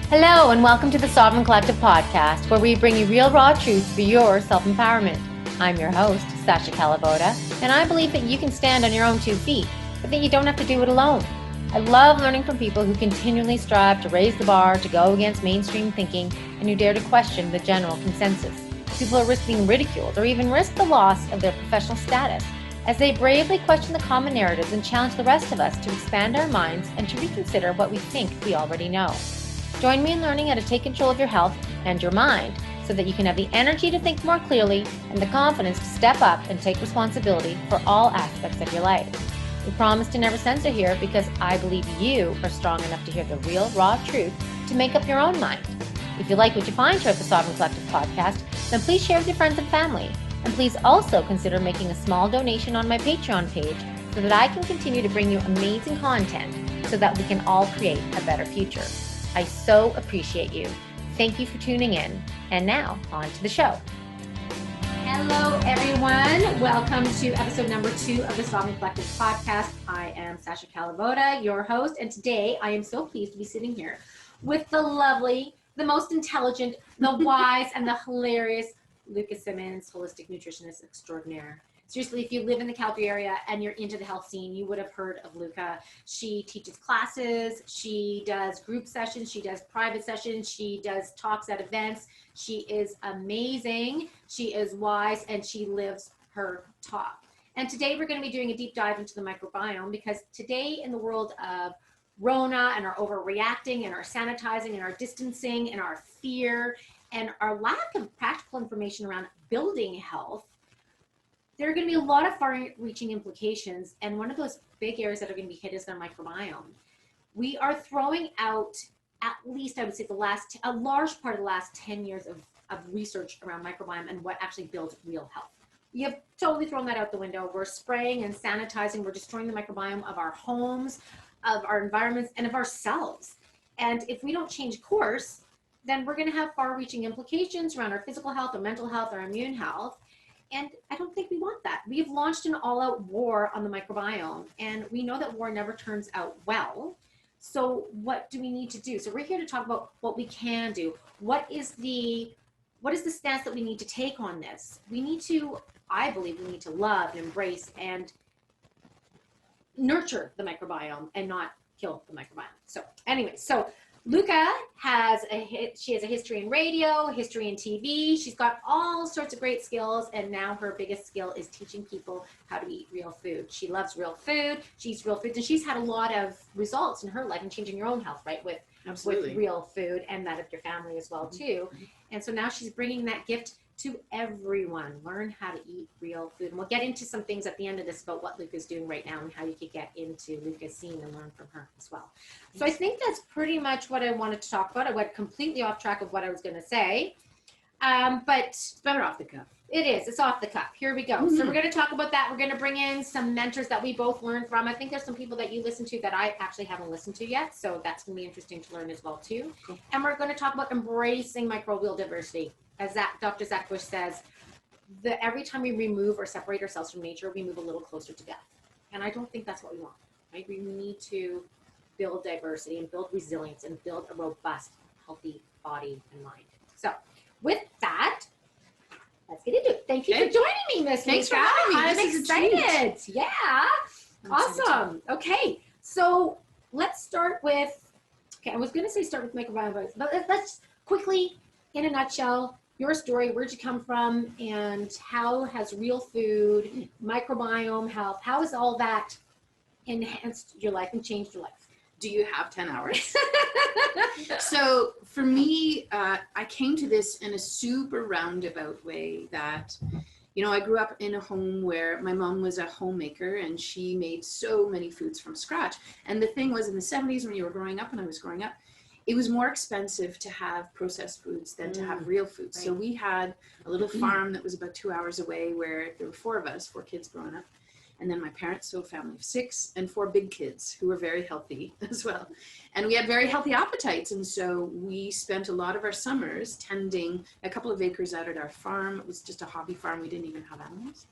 Hello and welcome to the Sovereign Collective podcast, where we bring you real raw truth for your self-empowerment. I'm your host, Sasha Calavoda, and I believe that you can stand on your own 2 feet, but that you don't have to do it alone. I love learning from people who continually strive to raise the bar, to go against mainstream thinking, and who dare to question the general consensus. People who risk being ridiculed or even risk the loss of their professional status as they bravely question the common narratives and challenge the rest of us to expand our minds and to reconsider what we think we already know. Join me in learning how to take control of your health and your mind so that you can have the energy to think more clearly and the confidence to step up and take responsibility for all aspects of your life. We promise to never censor here because I believe you are strong enough to hear the real, raw truth to make up your own mind. If you like what you find here at the Sovereign Collective podcast, then please share with your friends and family. And please also consider making a small donation on my Patreon page so that I can continue to bring you amazing content so that we can all create a better future. I so appreciate you. Thank you for tuning in. And now, on to the show. Hello, everyone. Welcome to episode number 2 of the Sovereign Collective podcast. I am Sasha Calavoda, your host, and today I am so pleased to be sitting here with the lovely, the most intelligent, the wise, and the hilarious Luka Symons, holistic nutritionist extraordinaire. Seriously, if you live in the Calgary area and you're into the health scene, you would have heard of Luka. She teaches classes, she does group sessions, she does private sessions, she does talks at events. She is amazing, she is wise, and she lives her talk. And today we're going to be doing a deep dive into the microbiome, because today in the world of Rona and our overreacting and our sanitizing and our distancing and our fear and our lack of practical information around building health, there are going to be a lot of far-reaching implications, and one of those big areas that are going to be hit is their microbiome. We are throwing out, at least I would say, a large part of the last 10 years of research around microbiome and what actually builds real health. We have totally thrown that out the window. We're spraying and sanitizing. We're destroying the microbiome of our homes, of our environments, and of ourselves. And if we don't change course, then we're going to have far-reaching implications around our physical health, our mental health, our immune health. And I don't think we want that. We've launched an all-out war on the microbiome, and we know that war never turns out well. So what do we need to do? So we're here to talk about what we can do. What is the stance that we need to take on this? I believe we need to love and embrace and nurture the microbiome and not kill the microbiome. So anyway, Luka has a history in radio, history in TV. She's got all sorts of great skills, and now her biggest skill is teaching people how to eat real food. She loves real food. She eats real foods, and she's had a lot of results in her life in changing your own health, right? With real food and that of your family as well too. And so now she's bringing that gift to everyone. Learn how to eat real food. And we'll get into some things at the end of this about what Luka's doing right now and how you could get into Luka's scene and learn from her as well. So I think that's pretty much what I wanted to talk about. I went completely off track of what I was going to say. But it's better off the cuff. It is. It's off the cuff. Here we go. So we're going to talk about that. We're going to bring in some mentors that we both learned from. I think there's some people that you listen to that I actually haven't listened to yet. So that's going to be interesting to learn as well too. Cool. And we're going to talk about embracing microbial diversity. As Dr. Zach Bush says, every time we remove or separate ourselves from nature, we move a little closer to death. And I don't think that's what we want, right? We need to build diversity and build resilience and build a robust, healthy body and mind. So with that, let's get into it. Thank you for joining me, Miss Luka. Thanks for having me. I'm excited. Yeah. Awesome. Okay. So let's start with, I was going to say start with microbiome, but let's quickly, in a nutshell, your story, where'd you come from, and how has real food, microbiome health, how has all that enhanced your life and changed your life? Do you have 10 hours? So for me, I came to this in a super roundabout way that, I grew up in a home where my mom was a homemaker and she made so many foods from scratch. And the thing was, in the 70s when you were growing up and I was growing up, it was more expensive to have processed foods than to have real foods. Right. So we had a little farm that was about 2 hours away where there were 4 of us, 4 kids growing up. And then my parents, so a family of 6 and 4 big kids who were very healthy as well. And we had very healthy appetites. And so we spent a lot of our summers tending a couple of acres out at our farm. It was just a hobby farm. We didn't even have animals.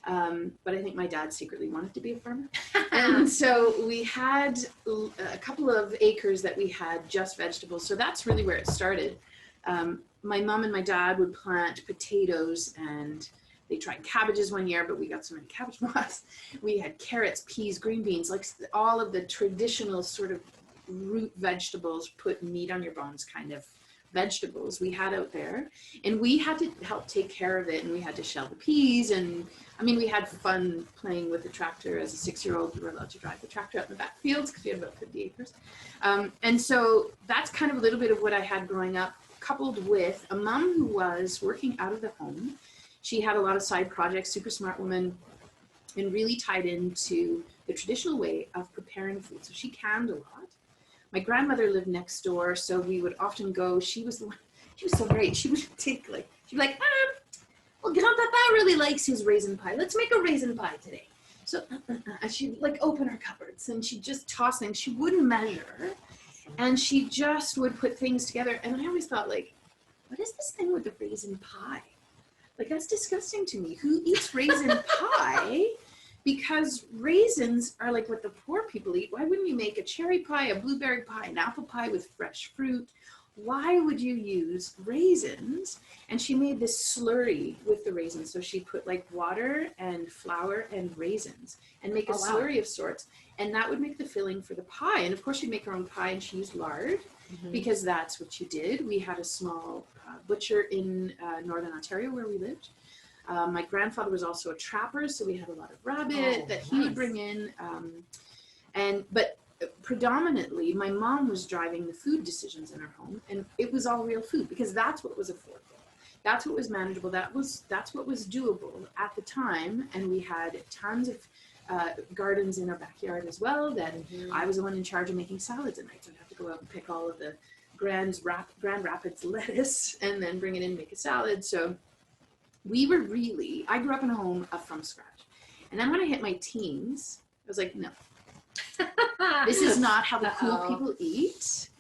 But I think my dad secretly wanted to be a farmer. And so we had a couple of acres that we had just vegetables. So that's really where it started. My mom and my dad would plant potatoes, and they tried cabbages one year, but we got so many cabbage moths. We had carrots, peas, green beans, like all of the traditional sort of root vegetables, put meat on your bones kind of vegetables we had out there, and we had to help take care of it, and we had to shell the peas, and I mean we had fun playing with the tractor. As a 6-year-old, we were allowed to drive the tractor out in the back fields because we had about 50 acres. And so that's kind of a little bit of what I had growing up, coupled with a mom who was working out of the home. She had a lot of side projects, super smart woman, and really tied into the traditional way of preparing food. So she canned a lot. My grandmother lived next door, so we would often go. She was the one, she was so great. She would take she'd be like, well, Grandpapa really likes his raisin pie. Let's make a raisin pie today. So she'd open her cupboards, and she'd just toss things. She wouldn't measure, and she just would put things together. And I always thought, what is this thing with the raisin pie? That's disgusting to me. Who eats raisin pie? Because raisins are what the poor people eat. Why wouldn't you make a cherry pie, a blueberry pie, an apple pie with fresh fruit? Why would you use raisins? And she made this slurry with the raisins. So she put water and flour and raisins and make a slurry of sorts. And that would make the filling for the pie. And of course she'd make her own pie, and she used lard because that's what you did. We had a small butcher in Northern Ontario where we lived. My grandfather was also a trapper, so we had a lot of rabbit that he would bring in. But predominantly, my mom was driving the food decisions in our home, and it was all real food because that's what was affordable. That's what was manageable. That's what was doable at the time, and we had tons of gardens in our backyard as well. That I was the one in charge of making salads at night, so I'd have to go out and pick all of the Grand Rapids lettuce and then bring it in and make a salad. So we were I grew up in a home from scratch. And then when I hit my teens, I was like, no, this is not how the cool people eat.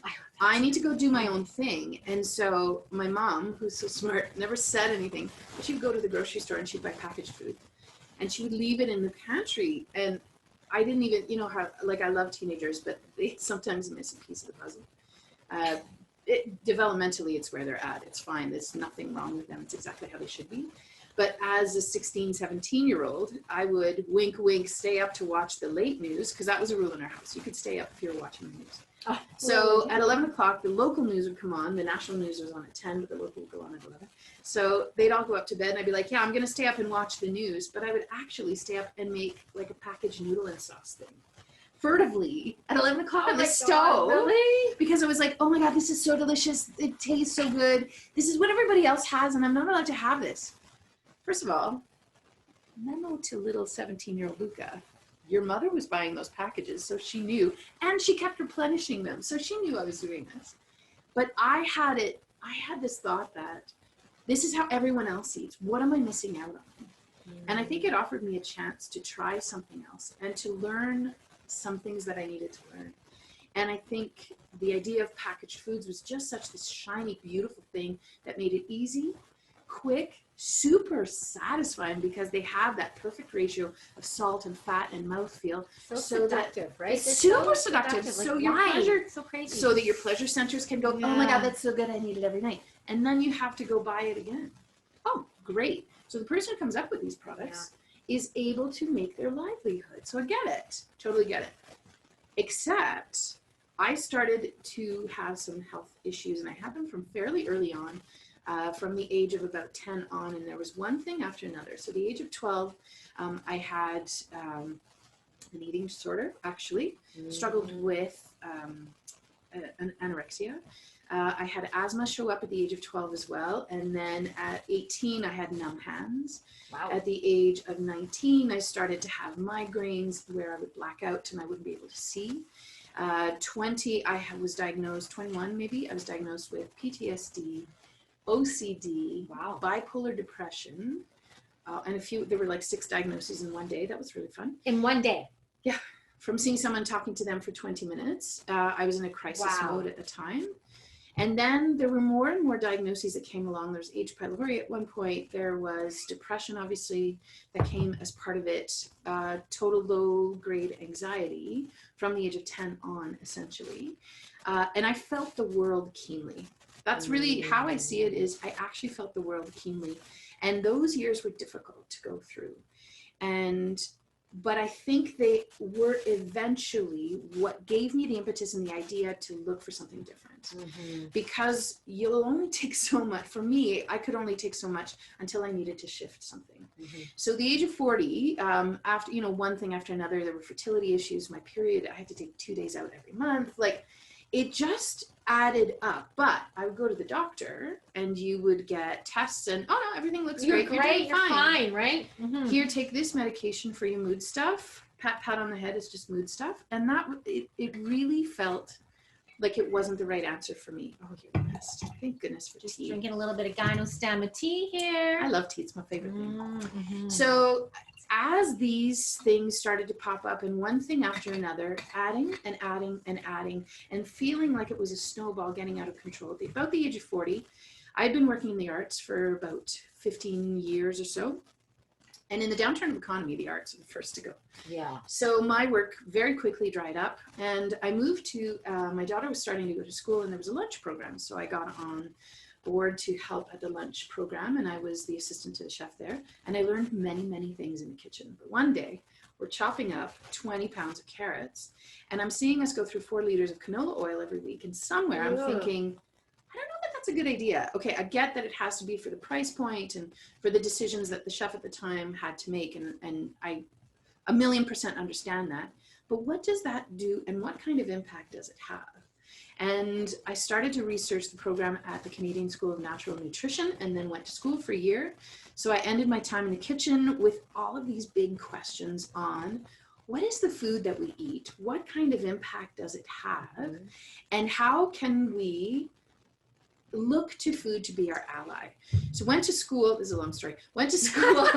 I need to go do my own thing. And so my mom, who's so smart, never said anything, but she would go to the grocery store and she'd buy packaged food. And she would leave it in the pantry. And I didn't even, how, I love teenagers, but they sometimes miss a piece of the puzzle. Developmentally, it's where they're at. It's fine. There's nothing wrong with them. It's exactly how they should be. But as a 16, 17-year-old, I would wink, stay up to watch the late news, because that was a rule in our house. You could stay up if you were watching the news. So at 11 o'clock, the local news would come on. The national news was on at 10, but the local would go on at 11. So they'd all go up to bed, and I'd be like, yeah, I'm going to stay up and watch the news. But I would actually stay up and make a packaged noodle and sauce thing. Furtively at 11 o'clock on the stove. Really? Because I was like, oh my God, this is so delicious. It tastes so good. This is what everybody else has, and I'm not allowed to have this. First of all, memo to little 17-year-old Luka. Your mother was buying those packages, so she knew, and she kept replenishing them, so she knew I was doing this. But I had this thought that this is how everyone else eats. What am I missing out on? And I think it offered me a chance to try something else and to learn some things that I needed to learn. And I think the idea of packaged foods was just such this shiny, beautiful thing that made it easy, quick, super satisfying, because they have that perfect ratio of salt and fat and mouthfeel. So seductive, right? It's super seductive. So your pleasure, so crazy. So that your pleasure centers can go, oh my God, that's so good, I need it every night. And then you have to go buy it again. Oh, great. So the person who comes up with these products is able to make their livelihood. So I get it, totally get it. Except I started to have some health issues, and I had them from fairly early on, from the age of about 10 on, and there was one thing after another. So the age of 12, I had an eating disorder, actually, struggled with an anorexia. I had asthma show up at the age of 12 as well. And then at 18, I had numb hands. Wow. At the age of 19, I started to have migraines where I would black out and I wouldn't be able to see. 20, was diagnosed, 21 maybe, I was diagnosed with PTSD, OCD, bipolar depression, and there were 6 diagnoses in one day. That was really fun. In one day? Yeah. From seeing someone, talking to them for 20 minutes. I was in a crisis mode at the time. And then there were more and more diagnoses that came along. There's H. pylori at one point. There was depression, obviously, that came as part of it. Total low-grade anxiety from the age of 10 on, essentially. And I felt the world keenly. That's really how I see it, is I actually felt the world keenly. And those years were difficult to go through. But I think they were eventually what gave me the impetus and the idea to look for something different. Because you'll only take so much. For me, I could only take so much until I needed to shift something. So the age of 40, after, one thing after another, there were fertility issues, my period, I had to take 2 days out every month. Like, it just added up. But I would go to the doctor and you would get tests and, oh no, everything looks great. You're fine, right? Here, take this medication for your mood stuff. Pat on the head is just mood stuff. And that, it really felt like it wasn't the right answer for me. Oh, you're blessed. Thank goodness for Just tea. drinking a little bit of gynostamina tea here. I love tea. It's my favorite thing. So as these things started to pop up, and one thing after another, adding and adding and adding, and feeling like it was a snowball getting out of control. About the age of 40, I'd been working in the arts for about 15 years or so. And in the downturn of the economy, the arts are the first to go. Yeah. So my work very quickly dried up, and I moved to, my daughter was starting to go to school, and there was a lunch program. So I got on board to help at the lunch program, and I was the assistant to the chef there, and I learned many, many things in the kitchen. But one day we're chopping up 20 pounds of carrots, and I'm seeing us go through 4 liters of canola oil every week, and somewhere I'm thinking, I don't know that that's a good idea. Okay, I get that it has to be for the price point and for the decisions that the chef at the time had to make, and I 1,000,000% understand that, but what does that do, and what kind of impact does it have? And I started to research the program at the Canadian School of Natural Nutrition, and then went to school for a year. So I ended my time in the kitchen with all of these big questions on what is the food that we eat? What kind of impact does it have? And how can we look to food to be our ally? So went to school, this is a long story, went to school,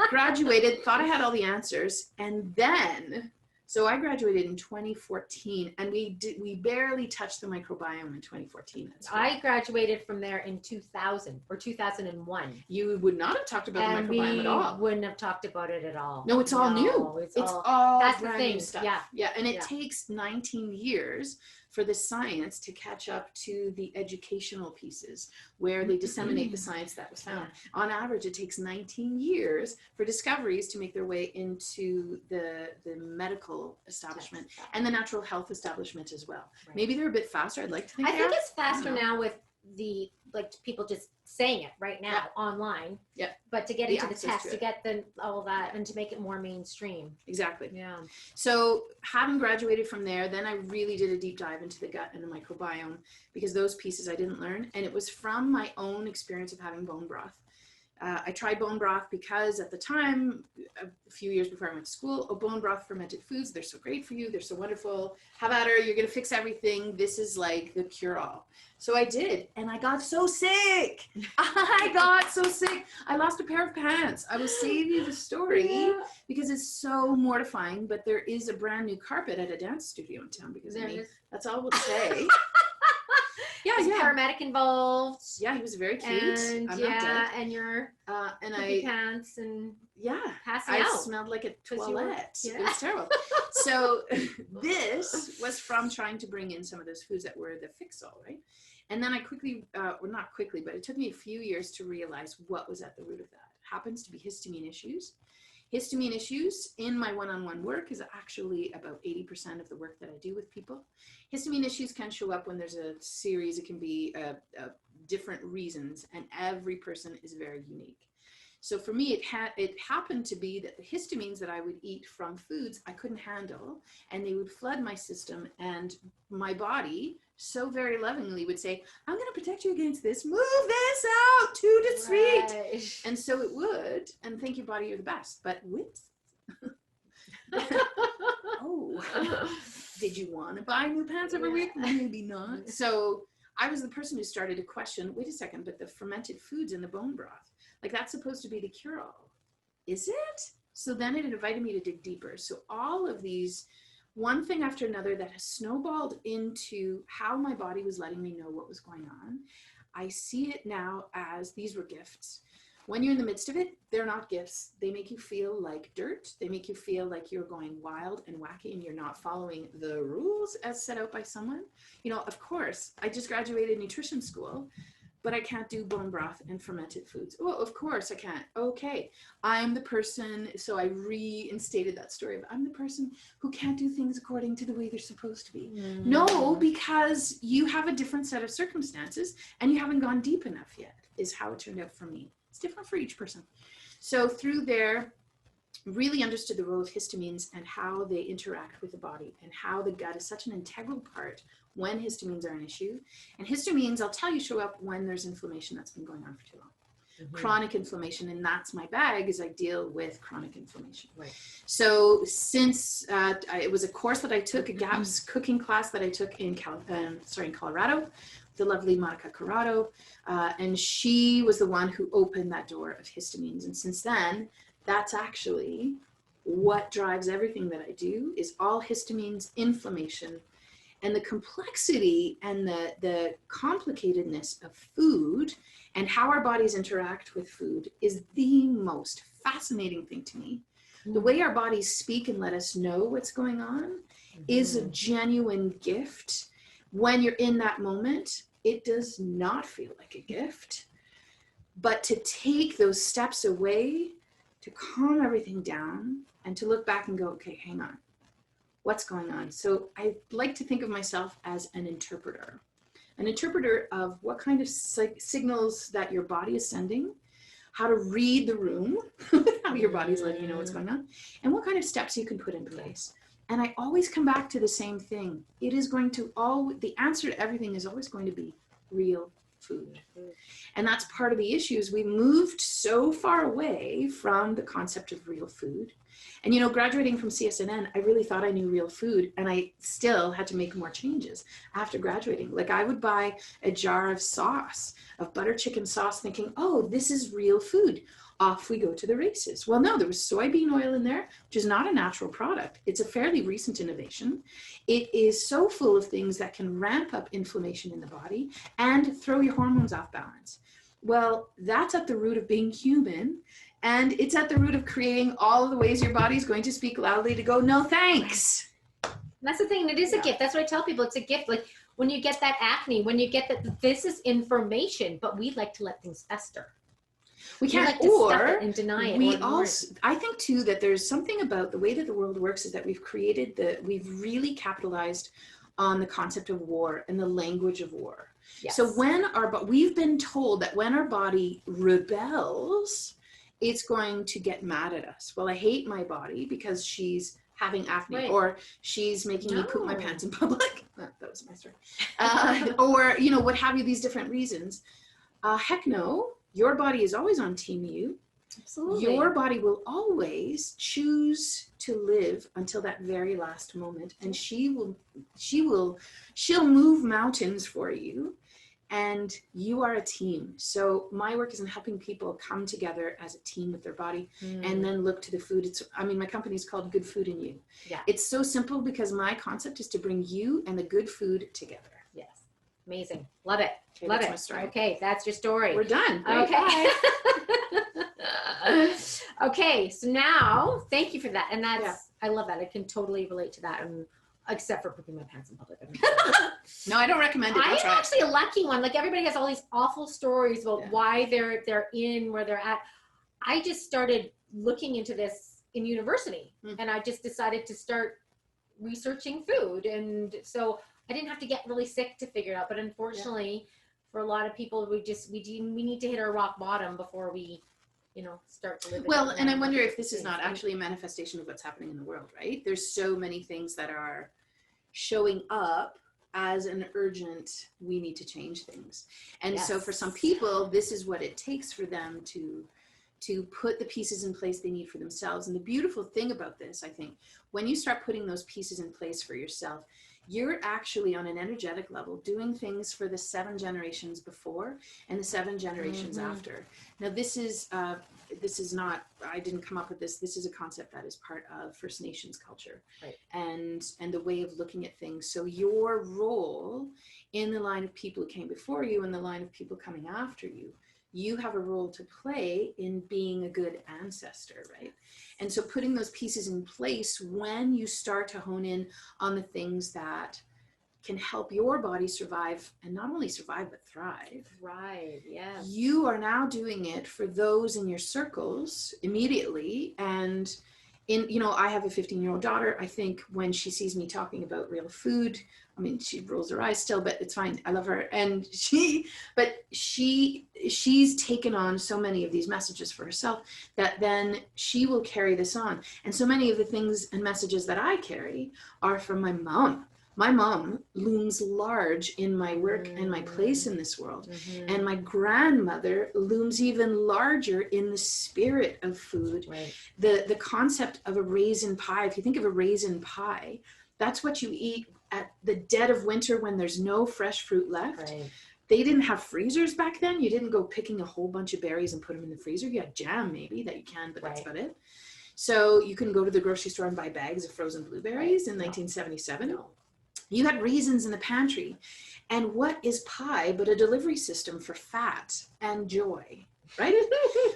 graduated, thought I had all the answers, and then, so I graduated in 2014, and we barely touched the microbiome in 2014. I graduated from there in 2000 or 2001. You would not have talked about the microbiome at all. Wouldn't have talked about it at all. No, it's all new. It's all that's the brand thing. new stuff. Yeah. And it takes 19 years for the science to catch up to the educational pieces where they disseminate the science that was found. On average, it takes 19 years for discoveries to make their way into the medical establishment and the natural health establishment as well. Right. Maybe they're a bit faster. I'd like to think. I think it's faster now with the people just saying it right now online. Yeah. But to get into the text, to get all that, and to make it more mainstream. Exactly. Yeah. So having graduated from there, then I really did a deep dive into the gut and the microbiome, because those pieces I didn't learn. And it was from my own experience of having bone broth. I tried bone broth because at the time, a few years before I went to school, bone broth fermented foods, they're so great for you. They're so wonderful. Have at her. You're going to fix everything. This is like the cure-all. So I did. And I got so sick. I got so sick. I lost a pair of pants. I will save you the story because it's so mortifying. But there is a brand new carpet at a dance studio in town because of me. That's all we'll say. Is paramedic involved? Yeah, he was very cute. And I'm not dead. and your and pants and passing I out. smelled like a toilet. It was terrible. So this was from trying to bring in some of those foods that were the fix-all, right? And then I quickly, well, not quickly, but it took me a few years to realize what was at the root of that. It happens to be histamine issues. Histamine issues in my one-on-one work is actually about 80% of the work that I do with people. Histamine issues can show up when there's a series. It can be different reasons, and every person is very unique. So for me, it happened to be that the histamines that I would eat from foods I couldn't handle, and they would flood my system, and my body so very lovingly would say, I'm going to protect you against this. Move this out 2 to 3. Right. And so it would. And thank you, body, you're the best. But with, did you want to buy new pants every week? Maybe not. So I was the person who started to question, wait a second, but the fermented foods in the bone broth, like that's supposed to be the cure-all. Is it? So then it invited me to dig deeper. So all of these one thing after another that has snowballed into how my body was letting me know what was going on. I see it now as these were gifts. When you're in the midst of it, they're not gifts. They make you feel like dirt. They make you feel like you're going wild and wacky and you're not following the rules as set out by someone. You know, of course, I just graduated nutrition school, but I can't do bone broth and fermented foods. Oh, of course I can't. Okay, I'm the person, so I reinstated that story of I'm the person who can't do things according to the way they're supposed to be. No, because you have a different set of circumstances and you haven't gone deep enough yet, is how it turned out for me. It's different for each person. So through there, really understood the role of histamines and how they interact with the body and how the gut is such an integral part when histamines are an issue. And histamines, I'll tell you, show up when there's inflammation that's been going on for too long. Chronic inflammation, and that's my bag, is I deal with chronic inflammation. Right. So since it was a course that I took, a GAPS cooking class that I took in Colorado, the lovely Monica Corrado, and she was the one who opened that door of histamines. And since then, that's actually what drives everything that I do, is all histamines, inflammation, and the complexity and the complicatedness of food and how our bodies interact with food is the most fascinating thing to me. The way our bodies speak and let us know what's going on is a genuine gift. When you're in that moment, it does not feel like a gift. But to take those steps away, to calm everything down, and to look back and go, okay, hang on, what's going on? So I like to think of myself as an interpreter of what kind of signals that your body is sending, how to read the room, how your body's letting you know what's going on, and what kind of steps you can put in place. And I always come back to the same thing. It is going to the answer to everything is always going to be real food. And that's part of the issues. We moved so far away from the concept of real food. And, you know, graduating from CSNN, I really thought I knew real food, and I still had to make more changes after graduating. Like, I would buy a jar of sauce, of butter chicken sauce, thinking, oh, this is real food. Off we go to the races. Well, no, there was soybean oil in there, which is not a natural product. It's a fairly recent innovation. It is so full of things that can ramp up inflammation in the body and throw your hormones off balance. Well, that's at the root of being human. And it's at the root of creating all of the ways your body's going to speak loudly to go, no, thanks. That's the thing. It is a gift. That's what I tell people. It's a gift. Like when you get that acne, when you get that, this is information, but we like to let things fester. We can't, like to stuff it and deny it. We also, I think too, that there's something about the way that the world works is that we've really capitalized on the concept of war and the language of war. Yes. So we've been told that when our body rebels, it's going to get mad at us. Well, I hate my body because she's having acne, right, or she's making me poop my pants in public. That was my story. Or, you know, what have you, these different reasons. Heck no, your body is always on team you. Absolutely. Your body will always choose to live until that very last moment. And she'll move mountains for you. And you are a team. So my work is in helping people come together as a team with their body and then look to the food. My company is called Good Food in You. Yeah. It's so simple because my concept is to bring you and the good food together. Yes. Amazing. Love it. Okay, Love that's it. my story. Okay. That's your story. We're done. Okay. Okay. So now, thank you for that. And I love that. I can totally relate to that. Except for pooping my pants in public. No, I don't recommend it. I'm actually a lucky one. Like everybody has all these awful stories about why they're in where they're at. I just started looking into this in university, and I just decided to start researching food. And so I didn't have to get really sick to figure it out. But unfortunately, for a lot of people, we need to hit our rock bottom before we, start to live. Well, and I wonder if this is not actually a manifestation of what's happening in the world, right? There's so many things that are showing up as an urgent, we need to change things. And so for some people, this is what it takes for them to put the pieces in place they need for themselves. And the beautiful thing about this, I think, when you start putting those pieces in place for yourself, you're actually on an energetic level doing things for the 7 generations before and the 7 generations after. Now, this is not, I didn't come up with this. This is a concept that is part of First Nations culture, right, and the way of looking at things. So your role in the line of people who came before you and the line of people coming after you, you have a role to play in being a good ancestor, right? And so putting those pieces in place when you start to hone in on the things that can help your body survive, and not only survive, but thrive. Right, yeah. You are now doing it for those in your circles immediately. And I have a 15-year-old daughter. I think when she sees me talking about real food, I mean, she rolls her eyes still, but it's fine. I love her. And she's taken on so many of these messages for herself that then she will carry this on. And so many of the things and messages that I carry are from my mom. My mom looms large in my work and my place in this world. And my grandmother looms even larger in the spirit of food. Right. The concept of a raisin pie, if you think of a raisin pie, that's what you eat at the dead of winter when there's no fresh fruit left. Right. They didn't have freezers back then. You didn't go picking a whole bunch of berries and put them in the freezer. You had jam maybe that you can, but that's about it. So you couldn't go to the grocery store and buy bags of frozen blueberries in 1977. No. You had raisins in the pantry. And what is pie but a delivery system for fat and joy, right?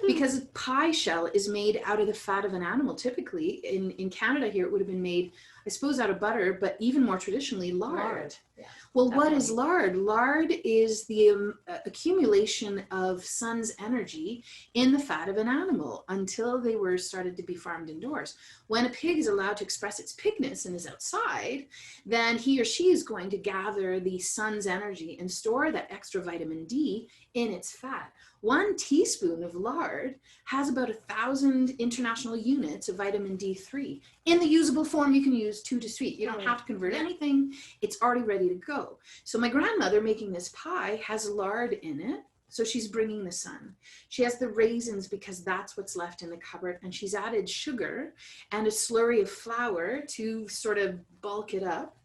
Because pie shell is made out of the fat of an animal. Typically in Canada here, it would have been made, I suppose, out of butter, but even more traditionally, lard. Yeah, well, definitely. What is lard? Lard is the accumulation of sun's energy in the fat of an animal until they were started to be farmed indoors. When a pig is allowed to express its pigness and is outside, then he or she is going to gather the sun's energy and store that extra vitamin D in its fat. 1 teaspoon of lard has about 1,000 international units of vitamin D3. In the usable form, you can use 2 to sweet. You don't have to convert anything. It's already ready to go. So my grandmother making this pie has lard in it. So she's bringing the sun. She has the raisins because that's what's left in the cupboard. And she's added sugar and a slurry of flour to sort of bulk it up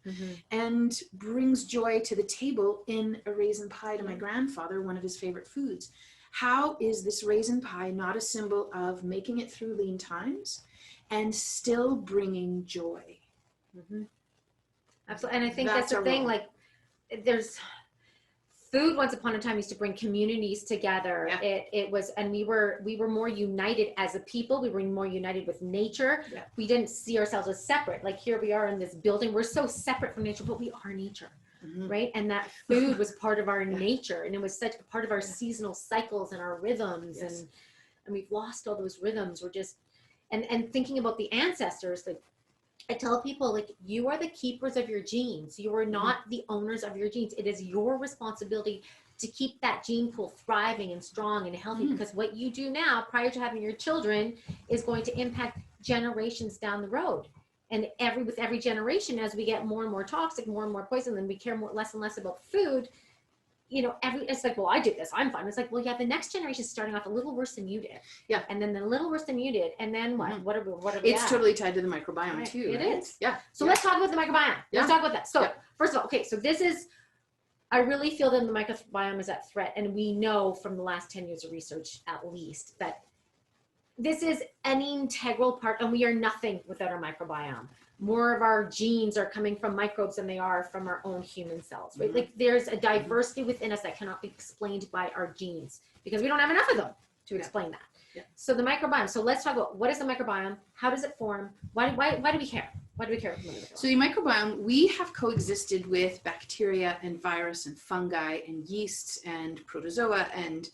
and brings joy to the table in a raisin pie to my grandfather, one of his favorite foods. How is this raisin pie not a symbol of making it through lean times and still bringing joy? Absolutely. And I think that's the thing, like there's food once upon a time used to bring communities together. Yeah. It was, and we were more united as a people. We were more united with nature. Yeah. We didn't see ourselves as separate. Like here we are in this building. We're so separate from nature, but we are nature. Right. And that food was part of our nature, and it was such a part of our seasonal cycles and our rhythms. And we've lost all those rhythms. We're just, and thinking about the ancestors, like I tell people, like, you are the keepers of your genes. You are not the owners of your genes. It is your responsibility to keep that gene pool thriving and strong and healthy, because what you do now prior to having your children is going to impact generations down the road. And with every generation, as we get more and more toxic, more and more poison, then we care less and less about food. It's like, well, I did this, I'm fine. It's like, well, yeah, the next generation is starting off a little worse than you did. Yeah. And then a little worse than you did. And then what? What are we It's totally tied to the microbiome too. It is. Yeah. So let's talk about the microbiome. Let's talk about that. So first of all, okay, so I really feel that the microbiome is at threat. And we know from the last 10 years of research, at least, that this is an integral part, and we are nothing without our microbiome. More of our genes are coming from microbes than they are from our own human cells, right? Like there's a diversity within us that cannot be explained by our genes because we don't have enough of them to explain that. Yeah. So the microbiome, so let's talk about what is the microbiome? How does it form? Why do we care? Why do we care? So the microbiome, we have coexisted with bacteria and virus and fungi and yeasts and protozoa and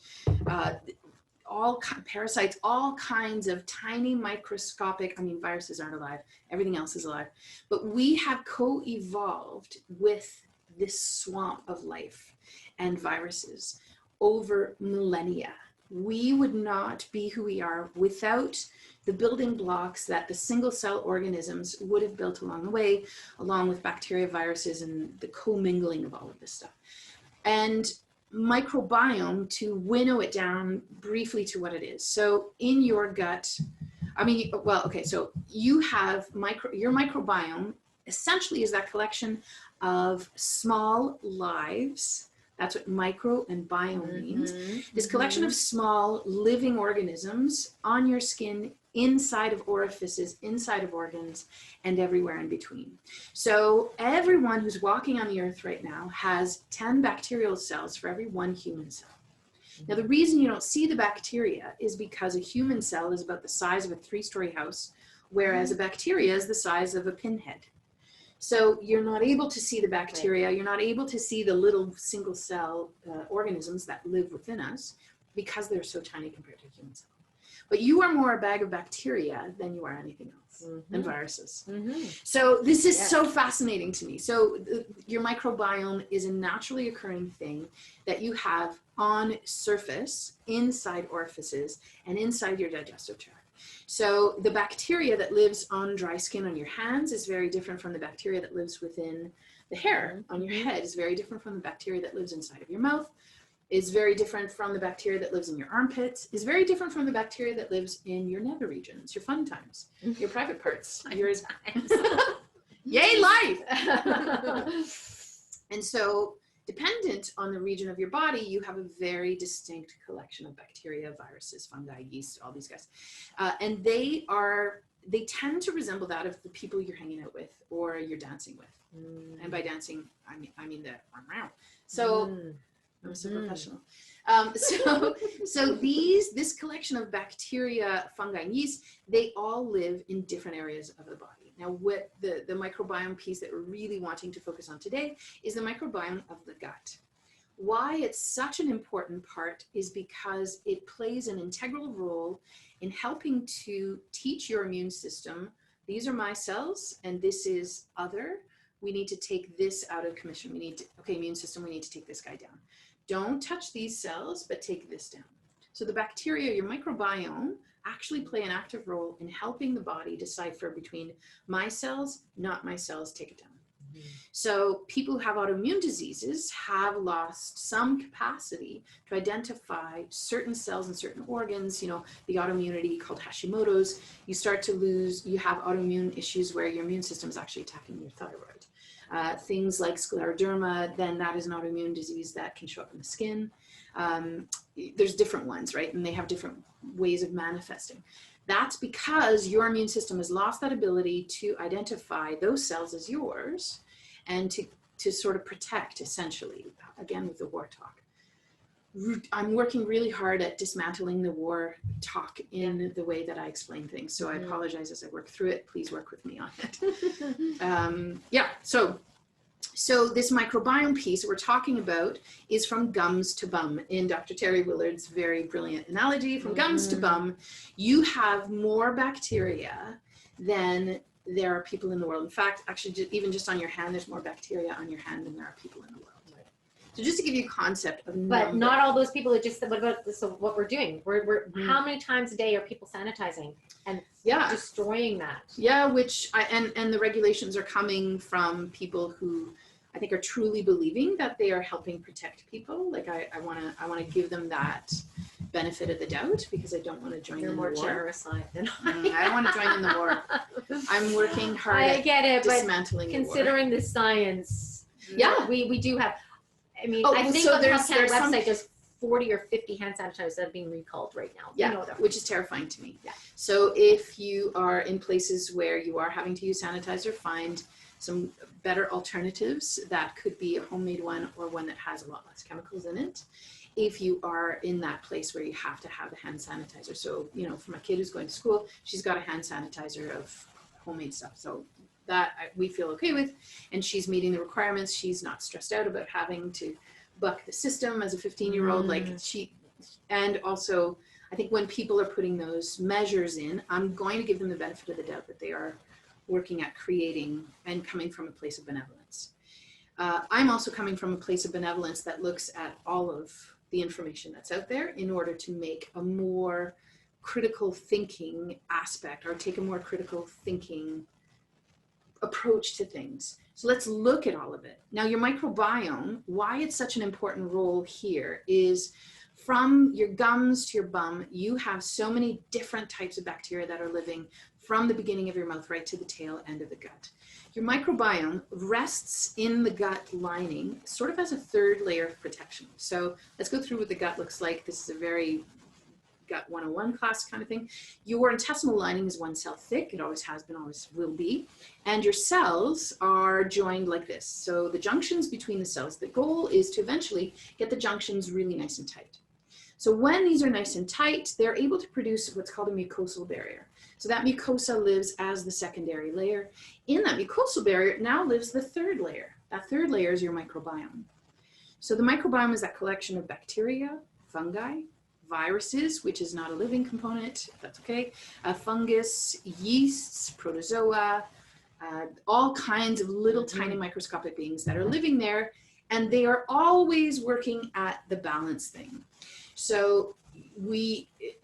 parasites, all kinds of tiny microscopic, viruses aren't alive, everything else is alive, but we have co-evolved with this swamp of life and viruses over millennia. We would not be who we are without the building blocks that the single cell organisms would have built along the way, along with bacteria, viruses, and the commingling of all of this stuff. And microbiome, to winnow it down briefly to what it is. So in your gut, so you have your microbiome essentially is that collection of small lives. That's what micro and biome means. This collection of small living organisms on your skin, inside of orifices, inside of organs, and everywhere in between. So everyone who's walking on the earth right now has 10 bacterial cells for every 1 human cell. Now, the reason you don't see the bacteria is because a human cell is about the size of a 3-story house, whereas a bacteria is the size of a pinhead. So you're not able to see the bacteria, you're not able to see the little single cell organisms that live within us because they're so tiny compared to a human cell. But you are more a bag of bacteria than you are anything else, than viruses. So this is so fascinating to me. So your microbiome is a naturally occurring thing that you have on surface, inside orifices, and inside your digestive tract. So the bacteria that lives on dry skin on your hands is very different from the bacteria that lives within the hair on your head, is very different from the bacteria that lives inside of your mouth, is very different from the bacteria that lives in your armpits, is very different from the bacteria that lives in your nether regions, your fun times, your private parts, yours. Yay, life! And so dependent on the region of your body, you have a very distinct collection of bacteria, viruses, fungi, yeast, all these guys. And they tend to resemble that of the people you're hanging out with or you're dancing with. And by dancing, I mean the so I'm so professional. So this collection of bacteria, fungi, and yeast, they all live in different areas of the body. Now, what the microbiome piece that we're really wanting to focus on today is the microbiome of the gut. Why it's such an important part is because it plays an integral role in helping to teach your immune system, these are my cells and this is other. We need to take this out of commission. Okay, immune system, we need to take this guy down. Don't touch these cells, but take this down. So the bacteria, your microbiome, actually play an active role in helping the body decipher between my cells, not my cells, take it down. So people who have autoimmune diseases have lost some capacity to identify certain cells and certain organs, you know, the autoimmunity called Hashimoto's. You start to lose, you have autoimmune issues where your immune system is actually attacking your thyroid. Things like scleroderma, then that is an autoimmune disease that can show up in the skin. There's different ones, right? And they have different ways of manifesting. That's because your immune system has lost that ability to identify those cells as yours and to sort of protect, essentially, again, with the war talk. I'm working really hard at dismantling the war talk in the way that I explain things. So I apologize as I work through it. Please work with me on it. So this microbiome piece we're talking about is from gums to bum. In Dr. Terry Willard's very brilliant analogy, from gums to bum, you have more bacteria than there are people in the world. In fact, actually, even just on your hand, there's more bacteria on your hand than there are people in the world. So just to give you a concept of But not all those people are just, what about this, so what we're doing? We're how many times a day are people sanitizing and destroying that? Yeah, which and the regulations are coming from people who I think are truly believing that they are helping protect people. Like I wanna give them that benefit of the doubt because I don't want to join in the war. You're more generous than I don't want to join in the war. I'm working hard at dismantling the war. Considering the science, we do have. I mean, I think so on the there's website there's 40 or 50 hand sanitizers that are being recalled right now. Yeah, which is terrifying to me. Yeah. So if you are in places where you are having to use sanitizer, find some better alternatives. That could be a homemade one or one that has a lot less chemicals in it. If you are in that place where you have to have a hand sanitizer. So, you know, for my kid who's going to school, she's got a hand sanitizer of homemade stuff. So that we feel okay with, and she's meeting the requirements. She's not stressed out about having to buck the system as a 15-year-old. And also I think when people are putting those measures in, I'm going to give them the benefit of the doubt that they are working at creating and coming from a place of benevolence. I'm also coming from a place of benevolence that looks at all of the information that's out there in order to make a more critical thinking aspect, or take a more critical thinking approach to things. So let's look at all of it. Now, your microbiome, why it's such an important role here is from your gums to your bum, you have so many different types of bacteria that are living from the beginning of your mouth right to the tail end of the gut. Your microbiome rests in the gut lining sort of as a third layer of protection. So let's go through what the gut looks like. This is a very gut 101 class kind of thing. Your intestinal lining is one cell thick. It always has been, always will be. And your cells are joined like this. So the junctions between the cells, the goal is to eventually get the junctions really nice and tight. So when these are nice and tight, they're able to produce what's called a mucosal barrier. So that mucosa lives as the secondary layer. In that mucosal barrier now lives the third layer. That third layer is your microbiome. So the microbiome is that collection of bacteria, fungi, viruses, which is not a living component, if that's okay, fungus, yeasts, protozoa, all kinds of little tiny microscopic beings that are living there, and they are always working at the balance thing. So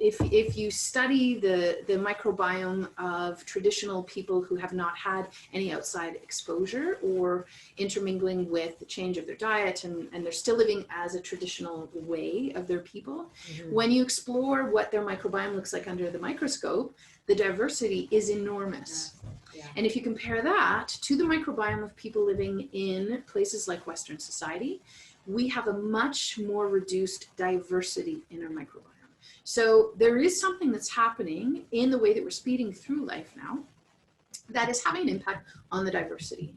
if you study the microbiome of traditional people who have not had any outside exposure or intermingling with the change of their diet, and they're still living as a traditional way of their people, when you explore what their microbiome looks like under the microscope, the diversity is enormous. And if you compare that to the microbiome of people living in places like Western society, we have a much more reduced diversity in our microbiome. So there is something that's happening in the way that we're speeding through life now that is having an impact on the diversity.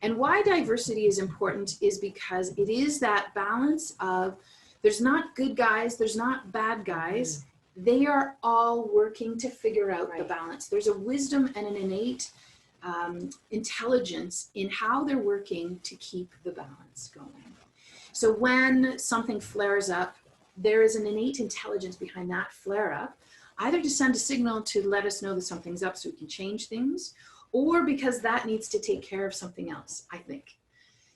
And why diversity is important is because it is that balance of there's not good guys, there's not bad guys. They are all working to figure out the balance. There's a wisdom and an innate intelligence in how they're working to keep the balance going. So when something flares up, there is an innate intelligence behind that flare up, either to send a signal to let us know that something's up so we can change things, or because that needs to take care of something else, I think.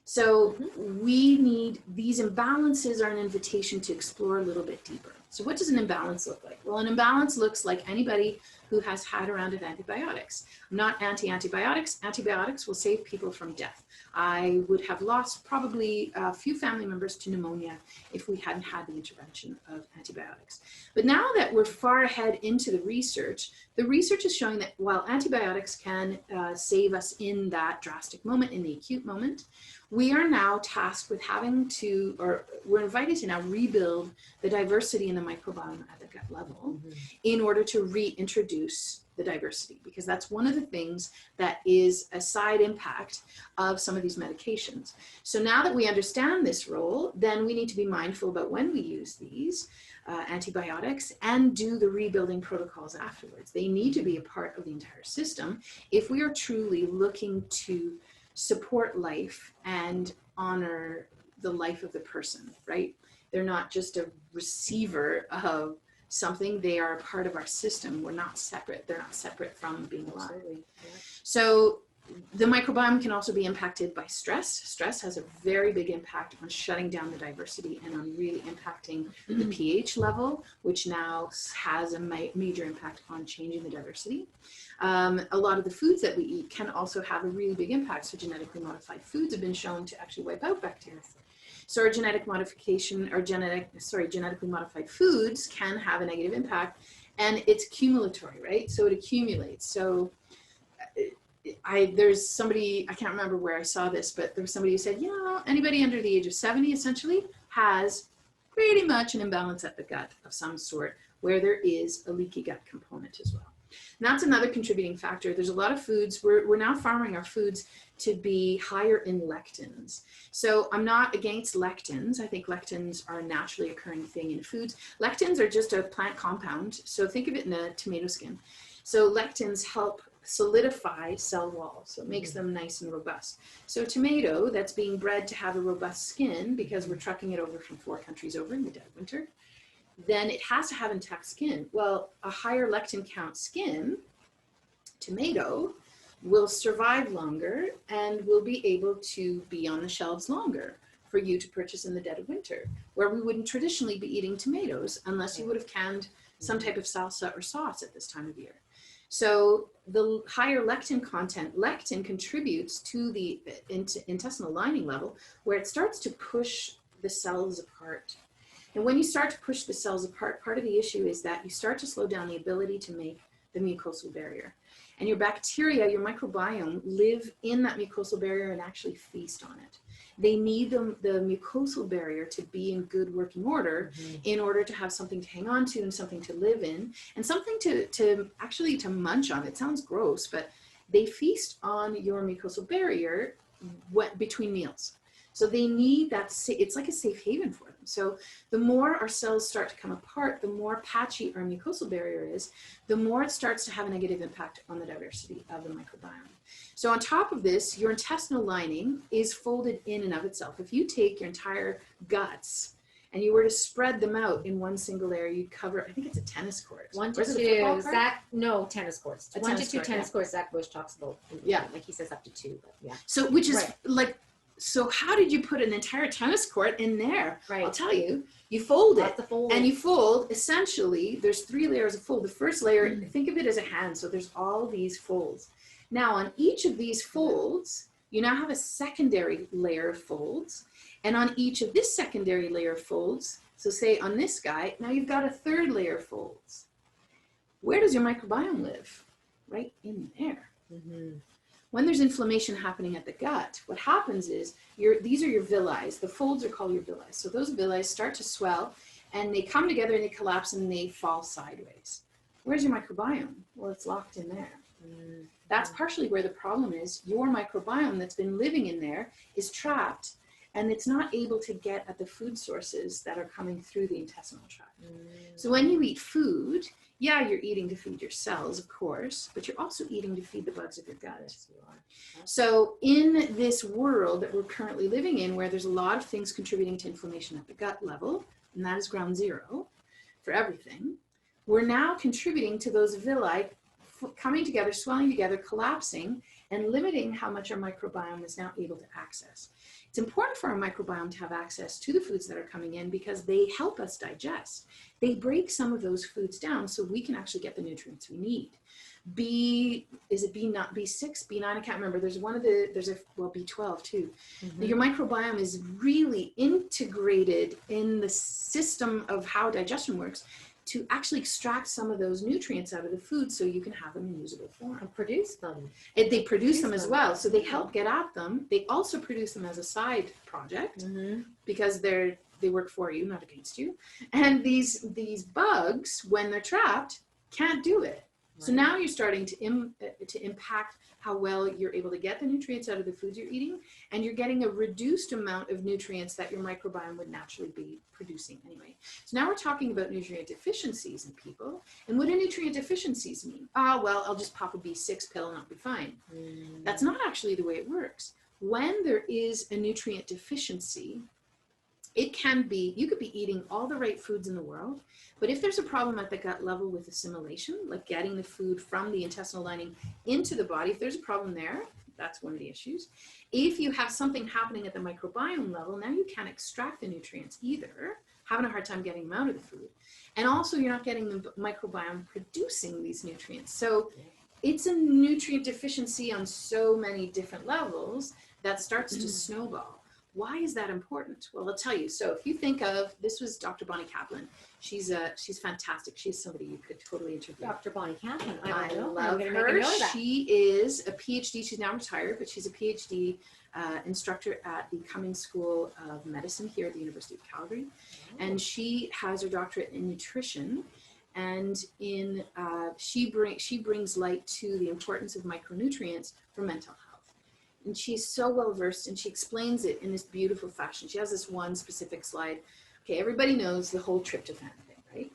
So we need, these imbalances are an invitation to explore a little bit deeper. So what does an imbalance look like? Well, an imbalance looks like anybody who has had a round of antibiotics. I'm not anti-antibiotics. Antibiotics will save people from death. I would have lost probably a few family members to pneumonia if we hadn't had the intervention of antibiotics. But now that we're far ahead into the research is showing that while antibiotics can save us in that drastic moment, in the acute moment, we are now tasked with having to, or we're invited to now rebuild the diversity in the microbiome at the gut level in order to reintroduce the diversity, because that's one of the things that is a side impact of some of these medications. So now that we understand this role, then we need to be mindful about when we use these antibiotics and do the rebuilding protocols afterwards. They need to be a part of the entire system if we are truly looking to support life and honor the life of the person, right? They're not just a receiver of something, they are a part of our system. We're not separate. They're not separate from being alive. Yeah. So the microbiome can also be impacted by stress. Stress has a very big impact on shutting down the diversity and on really impacting the pH level, which now has a major impact on changing the diversity. A lot of the foods that we eat can also have a really big impact. So genetically modified foods have been shown to actually wipe out bacteria. So our genetic modification, or genetically modified foods can have a negative impact, and it's cumulatory, right? So it accumulates. So there's somebody, I can't remember where I saw this, but there was somebody who said, you know, anybody under the age of 70 essentially has pretty much an imbalance at the gut of some sort, where there is a leaky gut component as well. And that's another contributing factor. There's a lot of foods, we're now farming our foods to be higher in lectins. So I'm not against lectins. I think lectins are a naturally occurring thing in foods. Lectins are just a plant compound. So think of it in a tomato skin. So lectins help solidify cell walls. So it makes them nice and robust. So a tomato that's being bred to have a robust skin because we're trucking it over from 4 countries over in the dead of winter, then it has to have intact skin. Well, a higher lectin count skin, tomato, will survive longer and will be able to be on the shelves longer for you to purchase in the dead of winter, where we wouldn't traditionally be eating tomatoes unless you would have canned some type of salsa or sauce at this time of year. So the higher lectin content, lectin contributes to the intestinal lining level, where it starts to push the cells apart. And when you start to push the cells apart, part of the issue is that you start to slow down the ability to make the mucosal barrier. And your bacteria, your microbiome, live in that mucosal barrier and actually feast on it. They need the mucosal barrier to be in good working order in order to have something to hang on to and something to live in and something to actually to munch on. It sounds gross, but they feast on your mucosal barrier between meals. So they need that, it's like a safe haven for them. So the more our cells start to come apart, the more patchy our mucosal barrier is, the more it starts to have a negative impact on the diversity of the microbiome. So on top of this, your intestinal lining is folded in and of itself. If you take your entire guts and you were to spread them out in one single layer, you'd cover, I think it's a tennis court. 1 to 2, Zach, no, tennis courts. 1 to 2 tennis courts, Zach Bush talks about. Yeah. Like he says up to 2, but yeah. So, which is like, so how did you put an entire tennis court in there? Right. I'll tell you, you fold it And you fold, essentially, there's 3 layers of fold. The first layer, think of it as a hand. So there's all these folds. Now on each of these folds, you now have a secondary layer of folds. And on each of this secondary layer of folds, so say on this guy, now you've got a 3rd layer of folds. Where does your microbiome live? Right in there. When there's inflammation happening at the gut, what happens is these are your villi. The folds are called your villi. So those villi start to swell and they come together and they collapse and they fall sideways. Where's your microbiome? Well, it's locked in there. That's partially where the problem is. Your microbiome that's been living in there is trapped and it's not able to get at the food sources that are coming through the intestinal tract. So when you eat food, yeah, you're eating to feed your cells, of course, but you're also eating to feed the bugs of your gut. Yes, you are. So in this world that we're currently living in, where there's a lot of things contributing to inflammation at the gut level, and that is ground zero for everything, we're now contributing to those villi coming together, swelling together, collapsing, and limiting how much our microbiome is now able to access. It's important for our microbiome to have access to the foods that are coming in because they help us digest. They break some of those foods down so we can actually get the nutrients we need. Is it B6, B9? I can't remember. There's B12 too. Your microbiome is really integrated in the system of how digestion works to actually extract some of those nutrients out of the food so you can have them in usable form. And produce them. They produce them as well. So they help get at them. They also produce them as a side project because they work for you, not against you. And these bugs, when they're trapped, can't do it. So now you're starting to impact how well you're able to get the nutrients out of the foods you're eating, and you're getting a reduced amount of nutrients that your microbiome would naturally be producing anyway. So now we're talking about nutrient deficiencies in people. And what do nutrient deficiencies mean? Well, I'll just pop a B6 pill and I'll be fine. That's not actually the way it works. When there is a nutrient deficiency, it can be, you could be eating all the right foods in the world, but if there's a problem at the gut level with assimilation, like getting the food from the intestinal lining into the body, if there's a problem there, that's one of the issues. If you have something happening at the microbiome level, now you can't extract the nutrients either, having a hard time getting them out of the food. And also you're not getting the microbiome producing these nutrients. So it's a nutrient deficiency on so many different levels that starts to snowball. Why is that important? Well, I'll tell you. So if you think of, this was Dr. Bonnie Kaplan. She's fantastic. She's somebody you could totally interview. Dr. Bonnie Kaplan. I love her. She is a PhD. She's now retired, but she's a PhD instructor at the Cummings School of Medicine here at the University of Calgary. And she has her doctorate in nutrition. And she brings light to the importance of micronutrients for mental health. And she's so well versed and she explains it in this beautiful fashion. She has this one specific slide. Okay, everybody knows the whole tryptophan thing, right?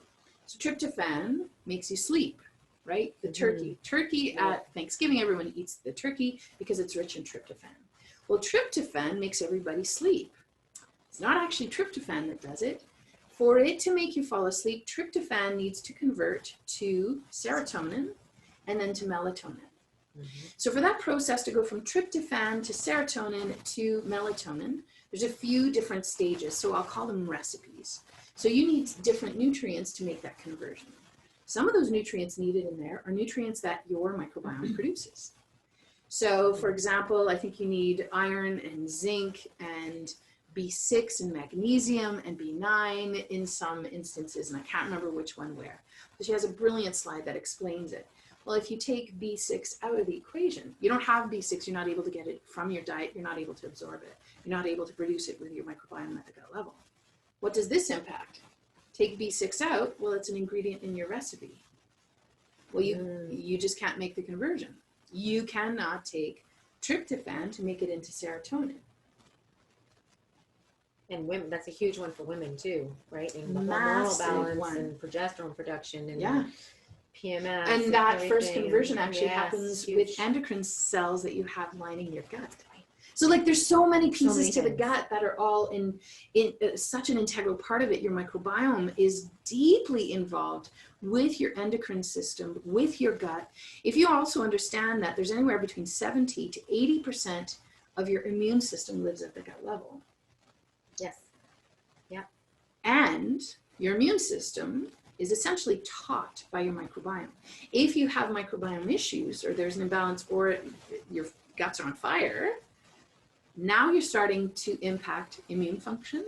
So tryptophan makes you sleep, right? The turkey at Thanksgiving, everyone eats the turkey because it's rich in tryptophan. Well, tryptophan makes everybody sleep. It's not actually tryptophan that does it. For it to make you fall asleep, tryptophan needs to convert to serotonin and then to melatonin. So for that process to go from tryptophan to serotonin to melatonin, there's a few different stages. So I'll call them recipes. So you need different nutrients to make that conversion. Some of those nutrients needed in there are nutrients that your microbiome produces. So for example, I think you need iron and zinc and B6 and magnesium and B9 in some instances, and I can't remember which one where. But she has a brilliant slide that explains it. Well, if you take B6 out of the equation, you don't have B6, you're not able to get it from your diet, you're not able to absorb it, you're not able to produce it with your microbiome at the gut level. What does this impact? Take B6 out, well, it's an ingredient in your recipe. Well, you just can't make the conversion. You cannot take tryptophan to make it into serotonin. And women, that's a huge one for women too, right? And the Massive hormonal balance one. and progesterone production and PMS. And that first everything. conversion actually happens with endocrine cells that you have lining your gut. So like there's so many pieces to the gut that are all in such an integral part of it. Your microbiome is deeply involved with your endocrine system, with your gut. If you also understand that there's anywhere between 70 to 80% of your immune system lives at the gut level. Yes. Yeah. And your immune system is essentially taught by your microbiome. If you have microbiome issues or there's an imbalance or your guts are on fire, now you're starting to impact immune function.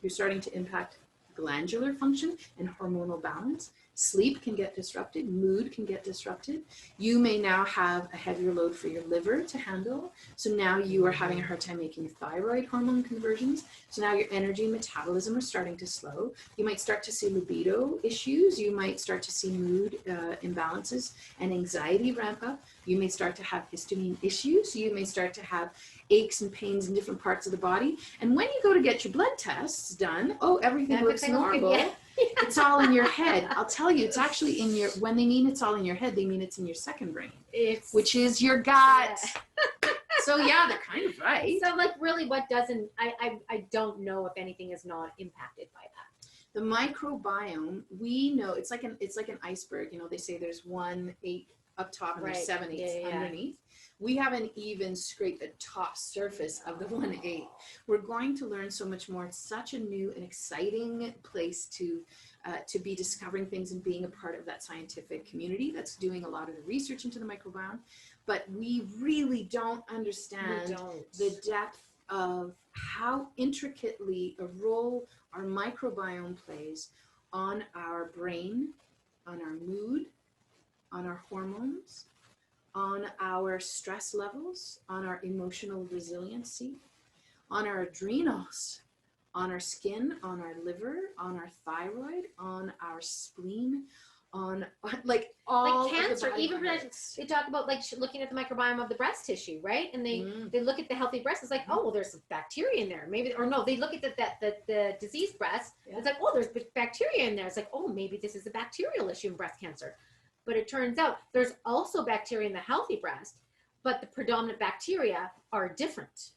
You're starting to impact glandular function and hormonal balance. Sleep can get disrupted. Mood can get disrupted. You may now have a heavier load for your liver to handle. So now you are having a hard time making thyroid hormone conversions. So now your energy and metabolism are starting to slow. You might start to see libido issues. You might start to see mood imbalances and anxiety ramp up. You may start to have histamine issues. You may start to have aches and pains in different parts of the body. And when you go to get your blood tests done, oh, everything looks normal. Yeah. It's all in your head. I'll tell you, it's actually in your, when they mean it's all in your head, they mean it's in your second brain, which is your gut. Yeah. So yeah, they're kind of right. So like really what doesn't, I don't know if anything is not impacted by that. The microbiome, we know, it's like an iceberg. You know, they say there's 1/8 up top and there's 7/8 underneath. We haven't even scraped the top surface of the 1/8. We're going to learn so much more. It's such a new and exciting place to be discovering things and being a part of that scientific community that's doing a lot of the research into the microbiome. But we really don't understand the depth of how intricately a role our microbiome plays on our brain, on our mood, on our hormones, on our stress levels, on our emotional resiliency, on our adrenals, on our skin, on our liver, on our thyroid, on our spleen, on like all like cancer. of the Even they talk about like looking at the microbiome of the breast tissue, right? And they look at the healthy breast. It's like, oh, well, there's some bacteria in there, maybe, or no, they look at the diseased breast. Yeah. It's like, oh, there's bacteria in there. It's like, oh, maybe this is a bacterial issue in breast cancer. But it turns out there's also bacteria in the healthy breast, but the predominant bacteria are different.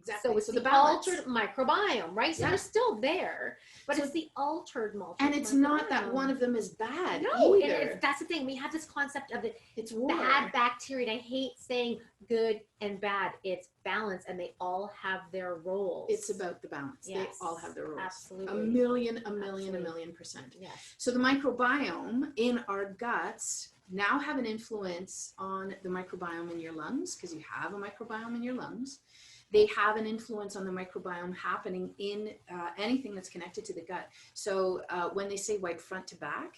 Exactly. So it's the altered microbiome, right? So they're still there, but it's the altered microbiome. And it's not that one of them is bad. No, either. And that's the thing. We have this concept of it's war. Bad bacteria. And I hate saying good and bad. It's balance, and they all have their roles. It's about the balance. Yes. They all have their roles. Absolutely. A million percent. Yes. So the microbiome in our guts now have an influence on the microbiome in your lungs, because you have a microbiome in your lungs. They have an influence on the microbiome happening in anything that's connected to the gut. So when they say wipe front to back,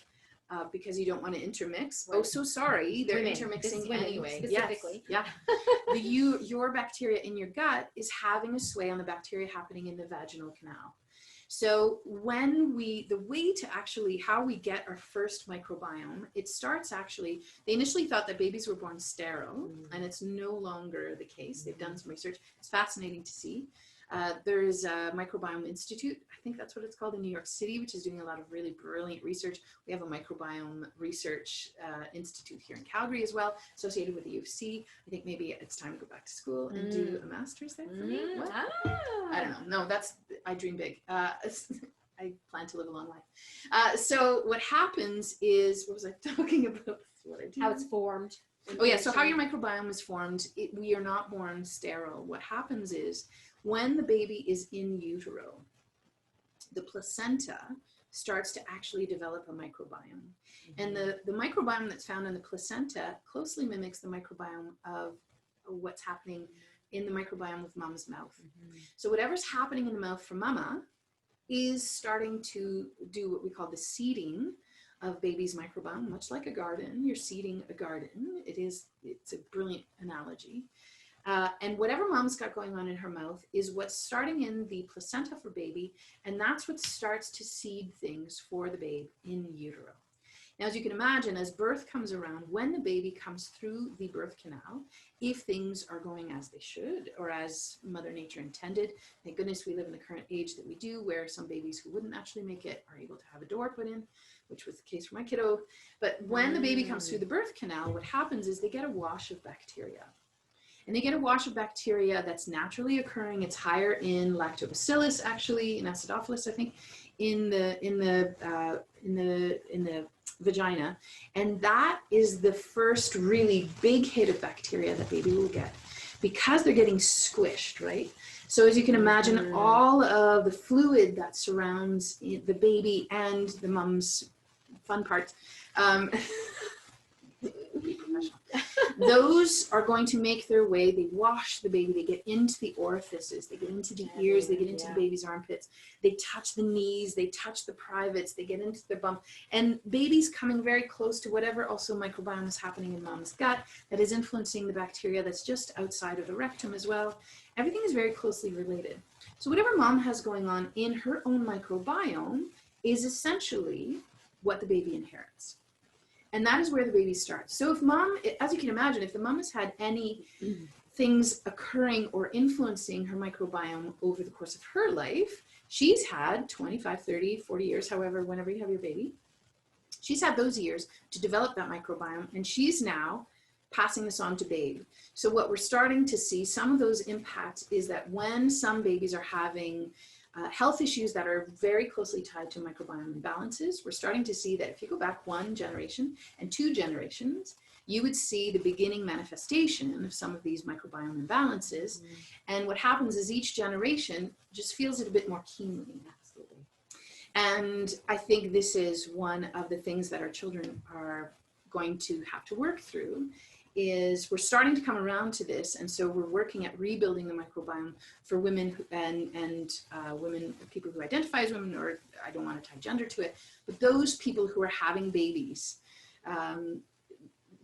because you don't want to intermix, oh, so sorry, they're intermixing anyway. Specifically. Yes. Yeah. Your bacteria in your gut is having a sway on the bacteria happening in the vaginal canal. So when the way to actually, how we get our first microbiome, it starts actually, they initially thought that babies were born sterile, and it's no longer the case. They've done some research. It's fascinating to see. There's a Microbiome Institute, I think that's what it's called, in New York City, which is doing a lot of really brilliant research. We have a Microbiome Research Institute here in Calgary as well, associated with the U of C. I think maybe it's time to go back to school and do a master's there for me. What? I don't know. No, I dream big. I plan to live a long life. So what happens is, what was I talking about? What I do. How it's formed. Oh yeah, so how your microbiome is formed, we are not born sterile. What happens is, when the baby is in utero, the placenta starts to actually develop a microbiome. And the microbiome that's found in the placenta closely mimics the microbiome of what's happening in the microbiome of mom's mouth. So whatever's happening in the mouth for mama is starting to do what we call the seeding of baby's microbiome, much like a garden. You're seeding a garden. It's a brilliant analogy. And whatever mom's got going on in her mouth is what's starting in the placenta for baby, and that's what starts to seed things for the babe in utero. Now, as you can imagine, as birth comes around, when the baby comes through the birth canal, if things are going as they should, or as Mother Nature intended, thank goodness we live in the current age that we do, where some babies who wouldn't actually make it are able to have a door put in, which was the case for my kiddo. But when the baby comes through the birth canal, what happens is they get a wash of bacteria. And they get a wash of bacteria that's naturally occurring. It's higher in lactobacillus, actually, in acidophilus, I think, in the vagina. And that is the first really big hit of bacteria that baby will get, because they're getting squished, right? So as you can imagine, all of the fluid that surrounds the baby and the mom's fun parts, those are going to make their way. They wash the baby, they get into the orifices, they get into the ears, they get into the baby's armpits, they touch the knees, they touch the privates, they get into the bump, and baby's coming very close to whatever also microbiome is happening in mom's gut that is influencing the bacteria that's just outside of the rectum as well. Everything is very closely related. So whatever mom has going on in her own microbiome is essentially what the baby inherits. And that is where the baby starts. So if mom, as you can imagine, if the mom has had any things occurring or influencing her microbiome over the course of her life, she's had 25, 30, 40 years, however, whenever you have your baby, she's had those years to develop that microbiome, and she's now passing this on to babe. So what we're starting to see, some of those impacts is that when some babies are having health issues that are very closely tied to microbiome imbalances, we're starting to see that if you go back 1 generation and 2 generations, you would see the beginning manifestation of some of these microbiome imbalances. And what happens is each generation just feels it a bit more keenly. Absolutely. And I think this is one of the things that our children are going to have to work through, is we're starting to come around to this, and so we're working at rebuilding the microbiome for women and women, people who identify as women, or I don't want to tie gender to it, but those people who are having babies.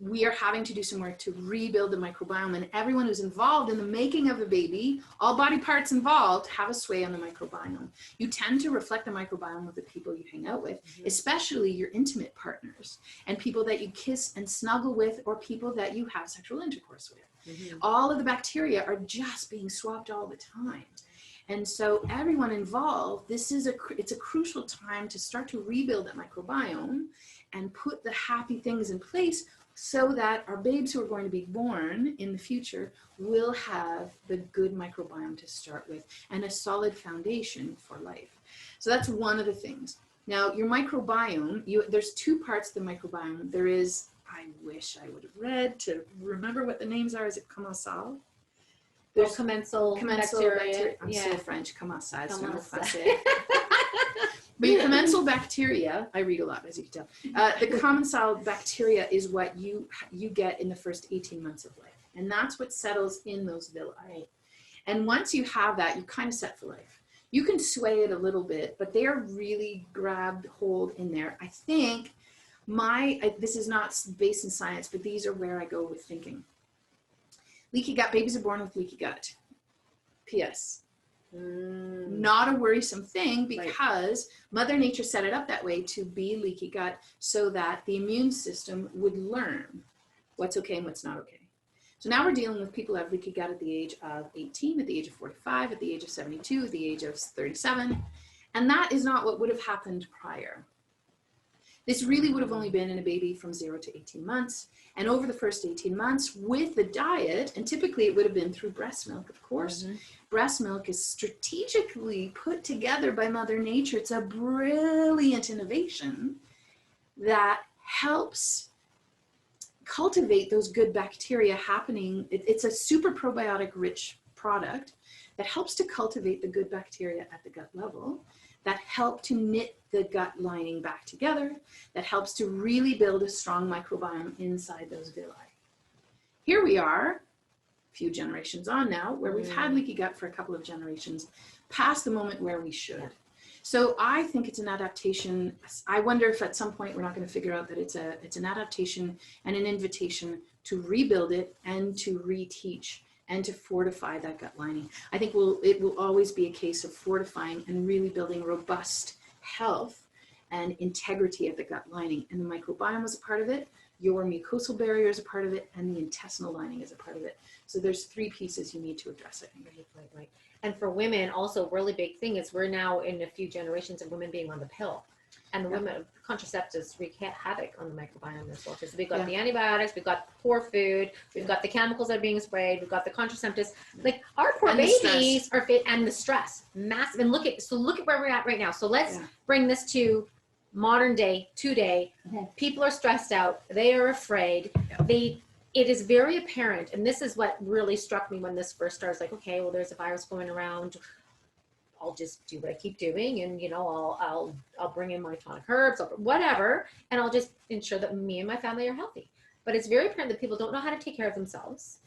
We are having to do some work to rebuild the microbiome, and everyone who's involved in the making of a baby, all body parts involved, have a sway on the microbiome. You tend to reflect the microbiome of the people you hang out with, especially your intimate partners and people that you kiss and snuggle with, or people that you have sexual intercourse with. All of the bacteria are just being swapped all the time. And so everyone involved, it's a crucial time to start to rebuild that microbiome and put the happy things in place, so that our babes who are going to be born in the future will have the good microbiome to start with and a solid foundation for life. So that's one of the things. Now, your microbiome, there's 2 parts to the microbiome. There is, I wish I would have read to remember what the names are. Is it commensal? There's commensal bacteria. I'm so French. Commensal. But your commensal bacteria, I read a lot, as you can tell. The commensal bacteria is what you get in the first 18 months of life. And that's what settles in those villi. And once you have that, you're kind of set for life. You can sway it a little bit, but they are really grabbed hold in there. I think this is not based in science, but these are where I go with thinking. Leaky gut, babies are born with leaky gut. P.S. Not a worrisome thing, because Mother Nature set it up that way to be leaky gut, so that the immune system would learn what's okay and what's not okay. So now we're dealing with people who have leaky gut at the age of 18, at the age of 45, at the age of 72, at the age of 37. And that is not what would have happened prior. This really would have only been in a baby from 0 to 18 months. And over the first 18 months with the diet, and typically it would have been through breast milk, of course. Breast milk is strategically put together by Mother Nature. It's a brilliant innovation that helps cultivate those good bacteria happening. It's a super probiotic rich product that helps to cultivate the good bacteria at the gut level, that help to knit the gut lining back together, that helps to really build a strong microbiome inside those villi. Here we are, a few generations on now, where we've had leaky gut for a couple of generations, past the moment where we should. So I think it's an adaptation. I wonder if at some point we're not going to figure out that it's an adaptation and an invitation to rebuild it and to reteach and to fortify that gut lining. I think it will always be a case of fortifying and really building robust health and integrity of the gut lining. And the microbiome is a part of it, your mucosal barrier is a part of it, and the intestinal lining is a part of it. So there's 3 pieces you need to address it. Right. And for women, also a really big thing is we're now in a few generations of women being on the pill. And the women, contraceptives wreak havoc on the microbiome as well. Because we've got the antibiotics, we've got poor food, we've got the chemicals that are being sprayed, we've got the contraceptives. Like our poor babies are fit, and the stress, massive. And look at where we're at right now. So let's bring this to modern day, today. People are stressed out. They are afraid. It is very apparent, and this is what really struck me when this first started. Like, okay, well, there's a virus going around. I'll just do what I keep doing, and I'll bring in my tonic herbs, whatever, and I'll just ensure that me and my family are healthy. But it's very apparent that people don't know how to take care of themselves.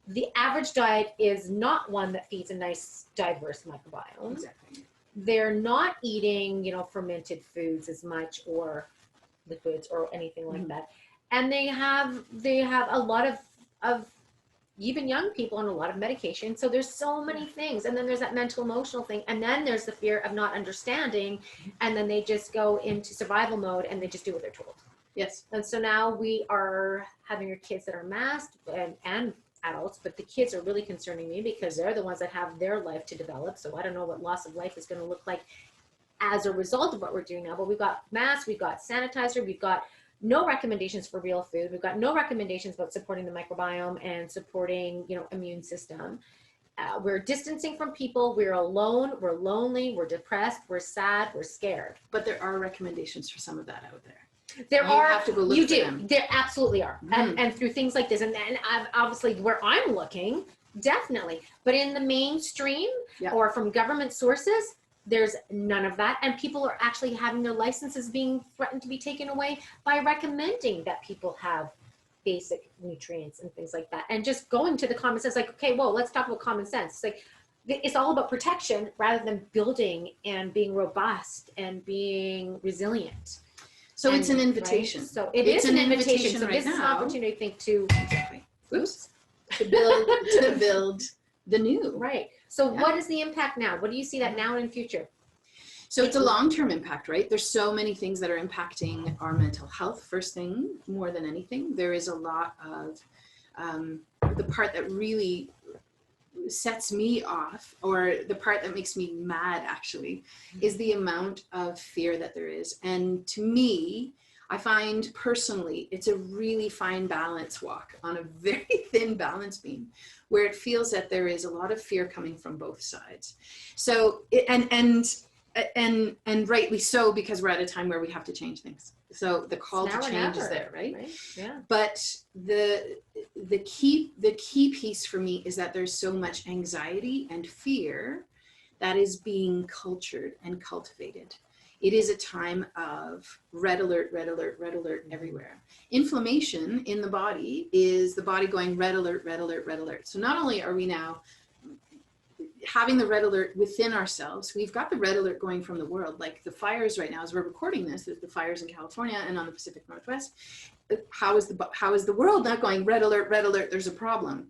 The average diet is not one that feeds a nice, diverse microbiome. Exactly. They're not eating, fermented foods as much, or liquids, or anything like that. And they have a lot of even young people on a lot of medication. So there's so many things. And then there's that mental emotional thing. And then there's the fear of not understanding. And then they just go into survival mode and they just do what they're told. Yes. And so now we are having our kids that are masked and adults, but the kids are really concerning me because they're the ones that have their life to develop. So I don't know what loss of life is going to look like as a result of what we're doing now. But we've got masks, we've got sanitizer, we've got no recommendations for real food. We've got no recommendations about supporting the microbiome and supporting, immune system. We're distancing from people. We're alone. We're lonely. We're depressed. We're sad. We're scared. But there are recommendations for some of that out there. There you are. Have to go look you for do. them. There absolutely are. And through things like this, and obviously where I'm looking, definitely. But in the mainstream or from government sources, there's none of that. And people are actually having their licenses being threatened to be taken away by recommending that people have basic nutrients and things like that. And just going to the common sense, like, okay, whoa, let's talk about common sense. It's like, it's all about protection rather than building and being robust and being resilient. So it's an invitation. Right? So it's an invitation. So right this is an opportunity, I think, to to build the new. Right. So what is the impact now? What do you see that now and in future? So it's a long-term impact, right? There's so many things that are impacting our mental health. First thing, more than anything, there is a lot of the part that really sets me off, or the part that makes me mad actually, is the amount of fear that there is. And to me, I find personally, it's a really fine balance walk on a very thin balance beam, where it feels that there is a lot of fear coming from both sides. So, and rightly so, because we're at a time where we have to change things. So the call to change is there, right? Yeah. But the key piece for me is that there's so much anxiety and fear that is being cultured and cultivated. It is a time of red alert, red alert, red alert everywhere. Inflammation in the body is the body going red alert, red alert, red alert. So not only are we now having the red alert within ourselves, we've got the red alert going from the world. Like the fires right now, as we're recording this, there's the fires in California and on the Pacific Northwest. How is the world not going red alert, there's a problem?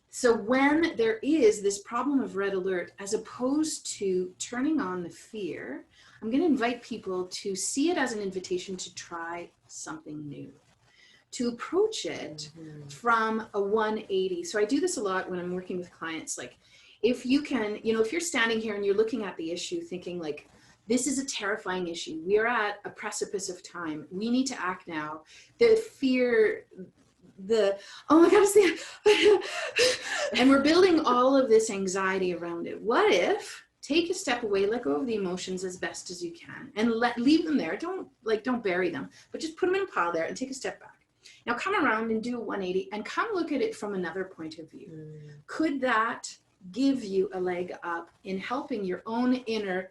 So when there is this problem of red alert, as opposed to turning on the fear, I'm going to invite people to see it as an invitation to try something new, to approach it from a 180. So I do this a lot when I'm working with clients. Like, if you can, if you're standing here and you're looking at the issue thinking like, this is a terrifying issue. We are at a precipice of time. We need to act now. The fear, oh my God, it's the, and we're building all of this anxiety around it. What if, take a step away, let go of the emotions as best as you can, and leave them there. Don't bury them, but just put them in a pile there and take a step back. Now come around and do a 180 and come look at it from another point of view. Could that give you a leg up in helping your own inner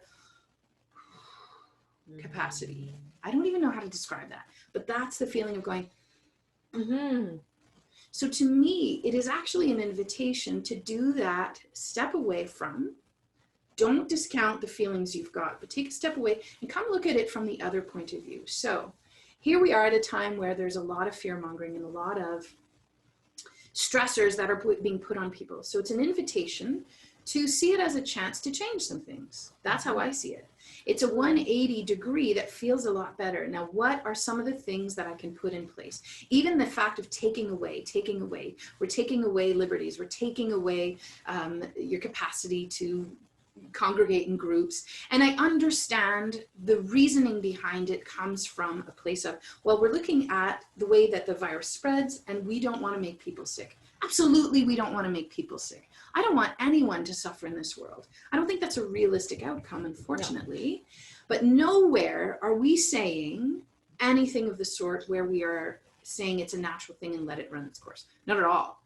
capacity? I don't even know how to describe that, but that's the feeling of going, So to me, it is actually an invitation to do that, step away from, don't discount the feelings you've got, but take a step away and come look at it from the other point of view. So here we are at a time where there's a lot of fear mongering and a lot of stressors that are being put on people. So it's an invitation to see it as a chance to change some things. That's how I see it. It's a 180 degree that feels a lot better. Now, what are some of the things that I can put in place? Even the fact of taking away, we're taking away liberties, we're taking away your capacity to congregate in groups. And I understand the reasoning behind it comes from a place of, well, we're looking at the way that the virus spreads and we don't want to make people sick. Absolutely, we don't want to make people sick. I don't want anyone to suffer in this world. I don't think that's a realistic outcome, unfortunately. No. But nowhere are we saying anything of the sort where we are saying it's a natural thing and let it run its course. Not at all.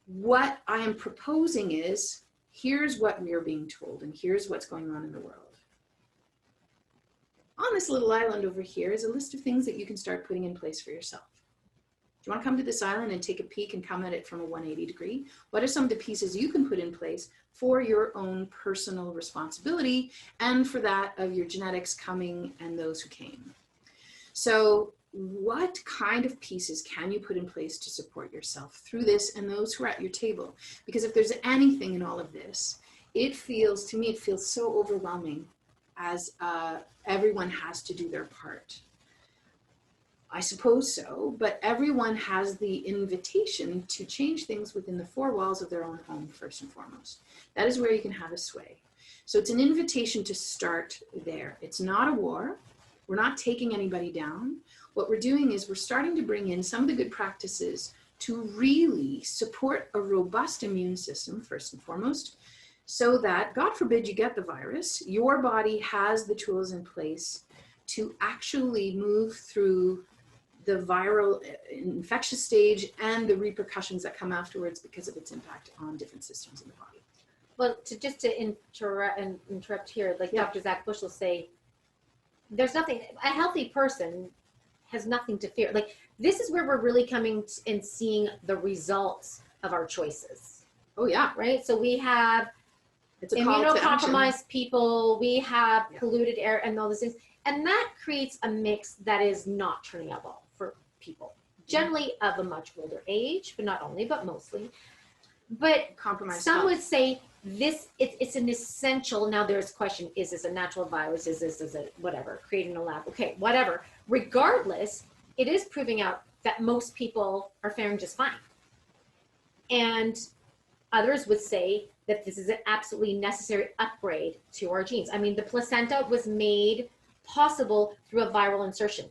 What I am proposing is, here's what we are being told and here's what's going on in the world. On this little island over here is a list of things that you can start putting in place for yourself. Do you want to come to this island and take a peek and come at it from a 180 degree? What are some of the pieces you can put in place for your own personal responsibility and for that of your genetics coming and those who came? So what kind of pieces can you put in place to support yourself through this and those who are at your table? Because if there's anything in all of this, it feels so overwhelming as everyone has to do their part. I suppose so, but everyone has the invitation to change things within the four walls of their own home, first and foremost. That is where you can have a sway. So it's an invitation to start there. It's not a war. We're not taking anybody down. What we're doing is we're starting to bring in some of the good practices to really support a robust immune system, first and foremost, so that, God forbid you get the virus, your body has the tools in place to actually move through the viral infectious stage and the repercussions that come afterwards because of its impact on different systems in the body. Well, to interrupt here, like Dr. Zach Bush will say, there's nothing, a healthy person has nothing to fear. Like, this is where we're really coming and seeing the results of our choices. Oh yeah. Right? So we have immunocompromised people, we have polluted air and all those things. And that creates a mix that is not turning out well for people, generally of a much older age, but not only, but mostly. But compromised some health would say this, it's an essential. Now there's a question, is this a natural virus? Is it whatever, created in a lab? Okay, whatever. Regardless, it is proving out that most people are faring just fine. And others would say that this is an absolutely necessary upgrade to our genes. I mean, the placenta was made possible through a viral insertion.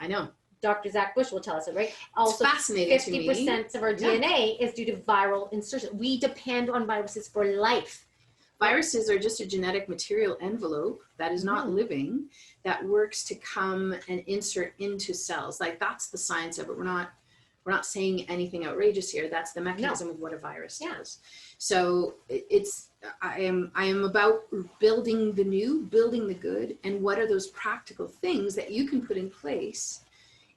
I know. Dr. Zach Bush will tell us it, right? Also, it's fascinating 50% of our DNA is due to viral insertion. We depend on viruses for life. Viruses are just a genetic material envelope that is not living, that works to come and insert into cells. Like, that's the science of it. We're not saying anything outrageous here. That's the mechanism of what a virus does. So I am about building the new, building the good, and what are those practical things that you can put in place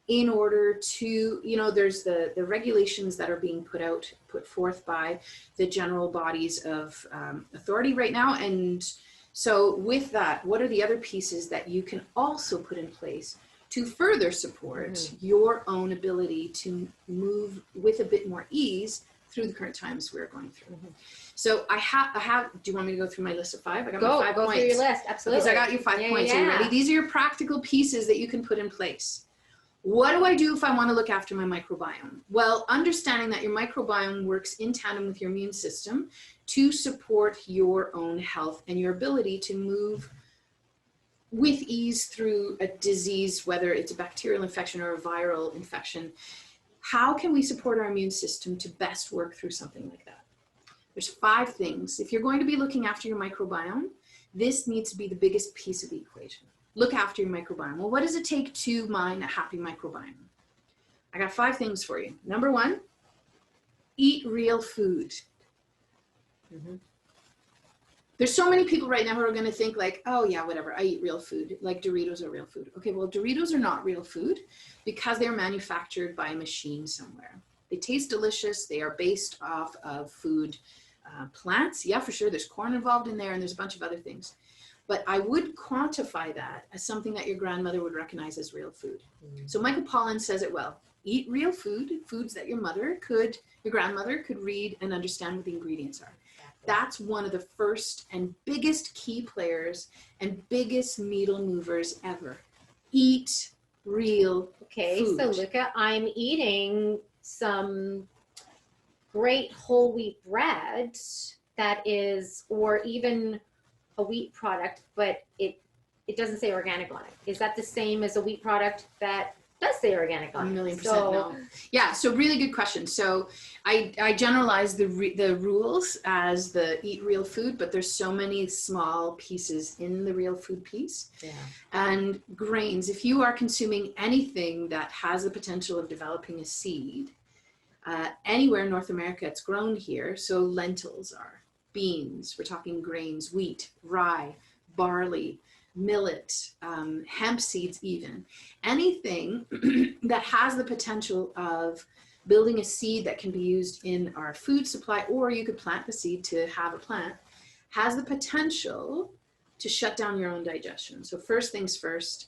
in order to, there's the regulations that are being put forth by the general bodies of authority right now. And so with that, what are the other pieces that you can also put in place to further support your own ability to move with a bit more ease through the current times we're going through? So I have, do you want me to go through my list of 5? I got my 5 points. Go through your list, absolutely. Because I got your 5 points. Are you ready? These are your practical pieces that you can put in place. What do I do if I want to look after my microbiome? Well, understanding that your microbiome works in tandem with your immune system to support your own health and your ability to move with ease through a disease, whether it's a bacterial infection or a viral infection. How can we support our immune system to best work through something like that? There's 5 things. If you're going to be looking after your microbiome, this needs to be the biggest piece of the equation. Look after your microbiome. Well, what does it take to mine a happy microbiome? I got 5 things for you. Number 1, eat real food. There's so many people right now who are going to think like, oh yeah, whatever, I eat real food, like Doritos are real food. Okay, well, Doritos are not real food because they're manufactured by a machine somewhere. They taste delicious. They are based off of food plants. Yeah, for sure. There's corn involved in there, and there's a bunch of other things. But I would quantify that as something that your grandmother would recognize as real food. So Michael Pollan says it well. Eat real food, foods that your grandmother could read and understand what the ingredients are. That's one of the first and biggest key players and biggest needle movers ever. Eat real food. So Luka, I'm eating some great whole wheat bread that is, or even a wheat product, but it doesn't say organic on it. Is that the same as a wheat product that does say organic on it? 1,000,000% no. Yeah, so really good question. So I generalize the rules as the eat real food, but there's so many small pieces in the real food piece. Yeah. And grains, if you are consuming anything that has the potential of developing a seed, anywhere in North America it's grown here. So lentils are, beans, we're talking grains, wheat, rye, barley, millet, hemp seeds even. Anything that has the potential of building a seed that can be used in our food supply, or you could plant the seed to have a plant, has the potential to shut down your own digestion. So first things first,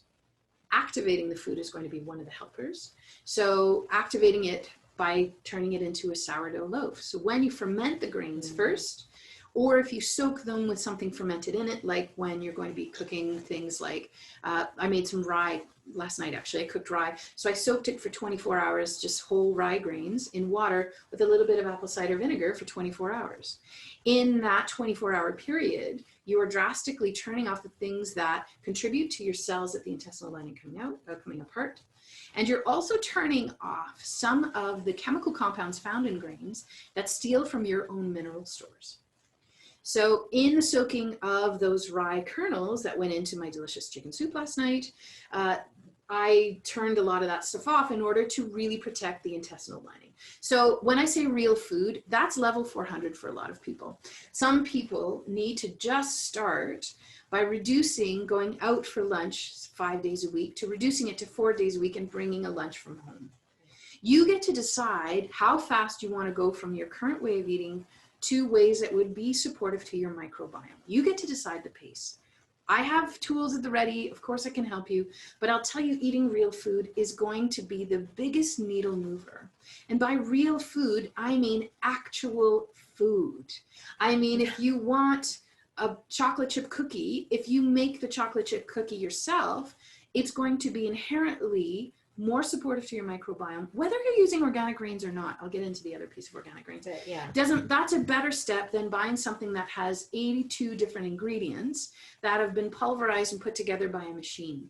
activating the food is going to be one of the helpers. So activating it by turning it into a sourdough loaf. So when you ferment the grains first, or if you soak them with something fermented in it, like when you're going to be cooking things like, I made some rye last night, actually. I cooked rye. So I soaked it for 24 hours, just whole rye grains in water with a little bit of apple cider vinegar for 24 hours. In that 24-hour period, you are drastically turning off the things that contribute to your cells at the intestinal lining coming apart. And you're also turning off some of the chemical compounds found in grains that steal from your own mineral stores. So in the soaking of those rye kernels that went into my delicious chicken soup last night, I turned a lot of that stuff off in order to really protect the intestinal lining. So when I say real food, that's level 400 for a lot of people. Some people need to just start by reducing going out for lunch 5 days a week to reducing it to 4 days a week and bringing a lunch from home. You get to decide how fast you want to go from your current way of eating to ways that would be supportive to your microbiome. You get to decide the pace. I have tools at the ready. Of course, I can help you, but I'll tell you, eating real food is going to be the biggest needle mover. And by real food, I mean actual food. I mean, if you want a chocolate chip cookie, if you make the chocolate chip cookie yourself, it's going to be inherently more supportive to your microbiome, whether you're using organic grains or not. I'll get into the other piece of organic grains. Yeah. That's a better step than buying something that has 82 different ingredients that have been pulverized and put together by a machine.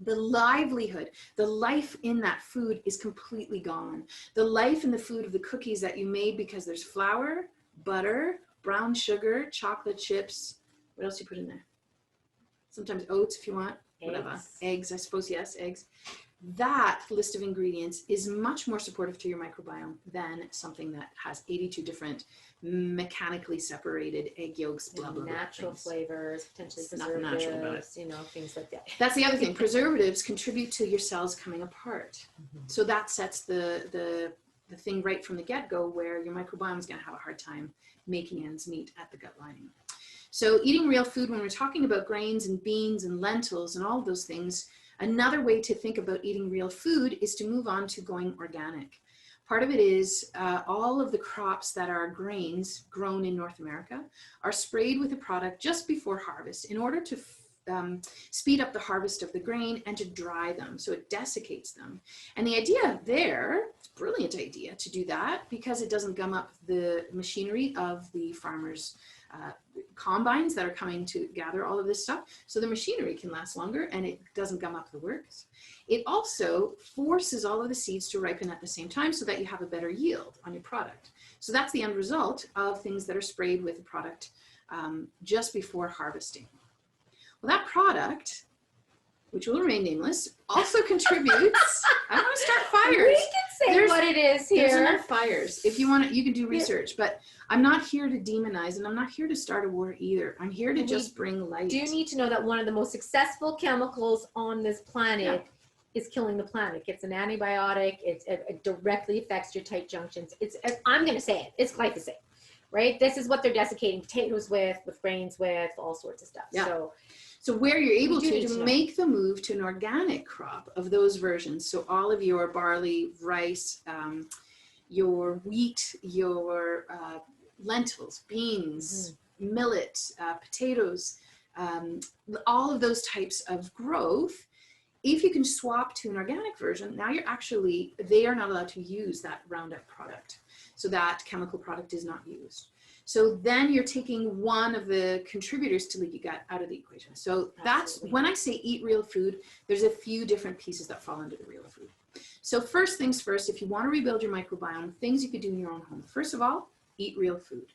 The livelihood, the life in that food is completely gone. The life in the food of the cookies that you made because there's flour, butter, brown sugar, chocolate chips. What else you put in there? Sometimes oats if you want, whatever. Eggs, I suppose, yes, eggs. That list of ingredients is much more supportive to your microbiome than something that has 82 different mechanically separated egg yolks, blah, blah, blah. Natural flavors, potentially preservatives, nothing natural about it. You know, things like that. That's the other thing. Preservatives contribute to your cells coming apart. So that sets the thing right from the get-go where your microbiome is going to have a hard time making ends meet at the gut lining. So eating real food, when we're talking about grains and beans and lentils and all of those things, another way to think about eating real food is to move on to going organic. Part of it is all of the crops that are grains grown in North America are sprayed with a product just before harvest in order to speed up the harvest of the grain and to dry them, so it desiccates them. And the idea there, it's a brilliant idea to do that because it doesn't gum up the machinery of the farmers' combines that are coming to gather all of this stuff, so the machinery can last longer and it doesn't gum up the works. It also forces all of the seeds to ripen at the same time so that you have a better yield on your product. So that's the end result of things that are sprayed with a product just before harvesting. Well, that product, which will remain nameless, also contributes. I want to start fires. We can say what it is here. There's enough fires. If you want to, you can do research, but I'm not here to demonize and I'm not here to start a war either. I'm here to just bring light. Do you need to know that one of the most successful chemicals on this planet is killing the planet? It's an antibiotic. It directly affects your tight junctions. I'm going to say it. It's glyphosate. right? This is what they're desiccating potatoes with grains with, all sorts of stuff. Yeah. So where you're able do need to to make the move to an organic crop of those versions, so all of your barley, rice, your wheat, your lentils, beans, millet, potatoes, all of those types of growth, if you can swap to an organic version, now they are not allowed to use that Roundup product. So that chemical product is not used. So then you're taking one of the contributors to leaky gut out of the equation. So that's when I say eat real food, there's a few different pieces that fall under the real food. So first things first, if you want to rebuild your microbiome, things you could do in your own home. First of all, eat real food.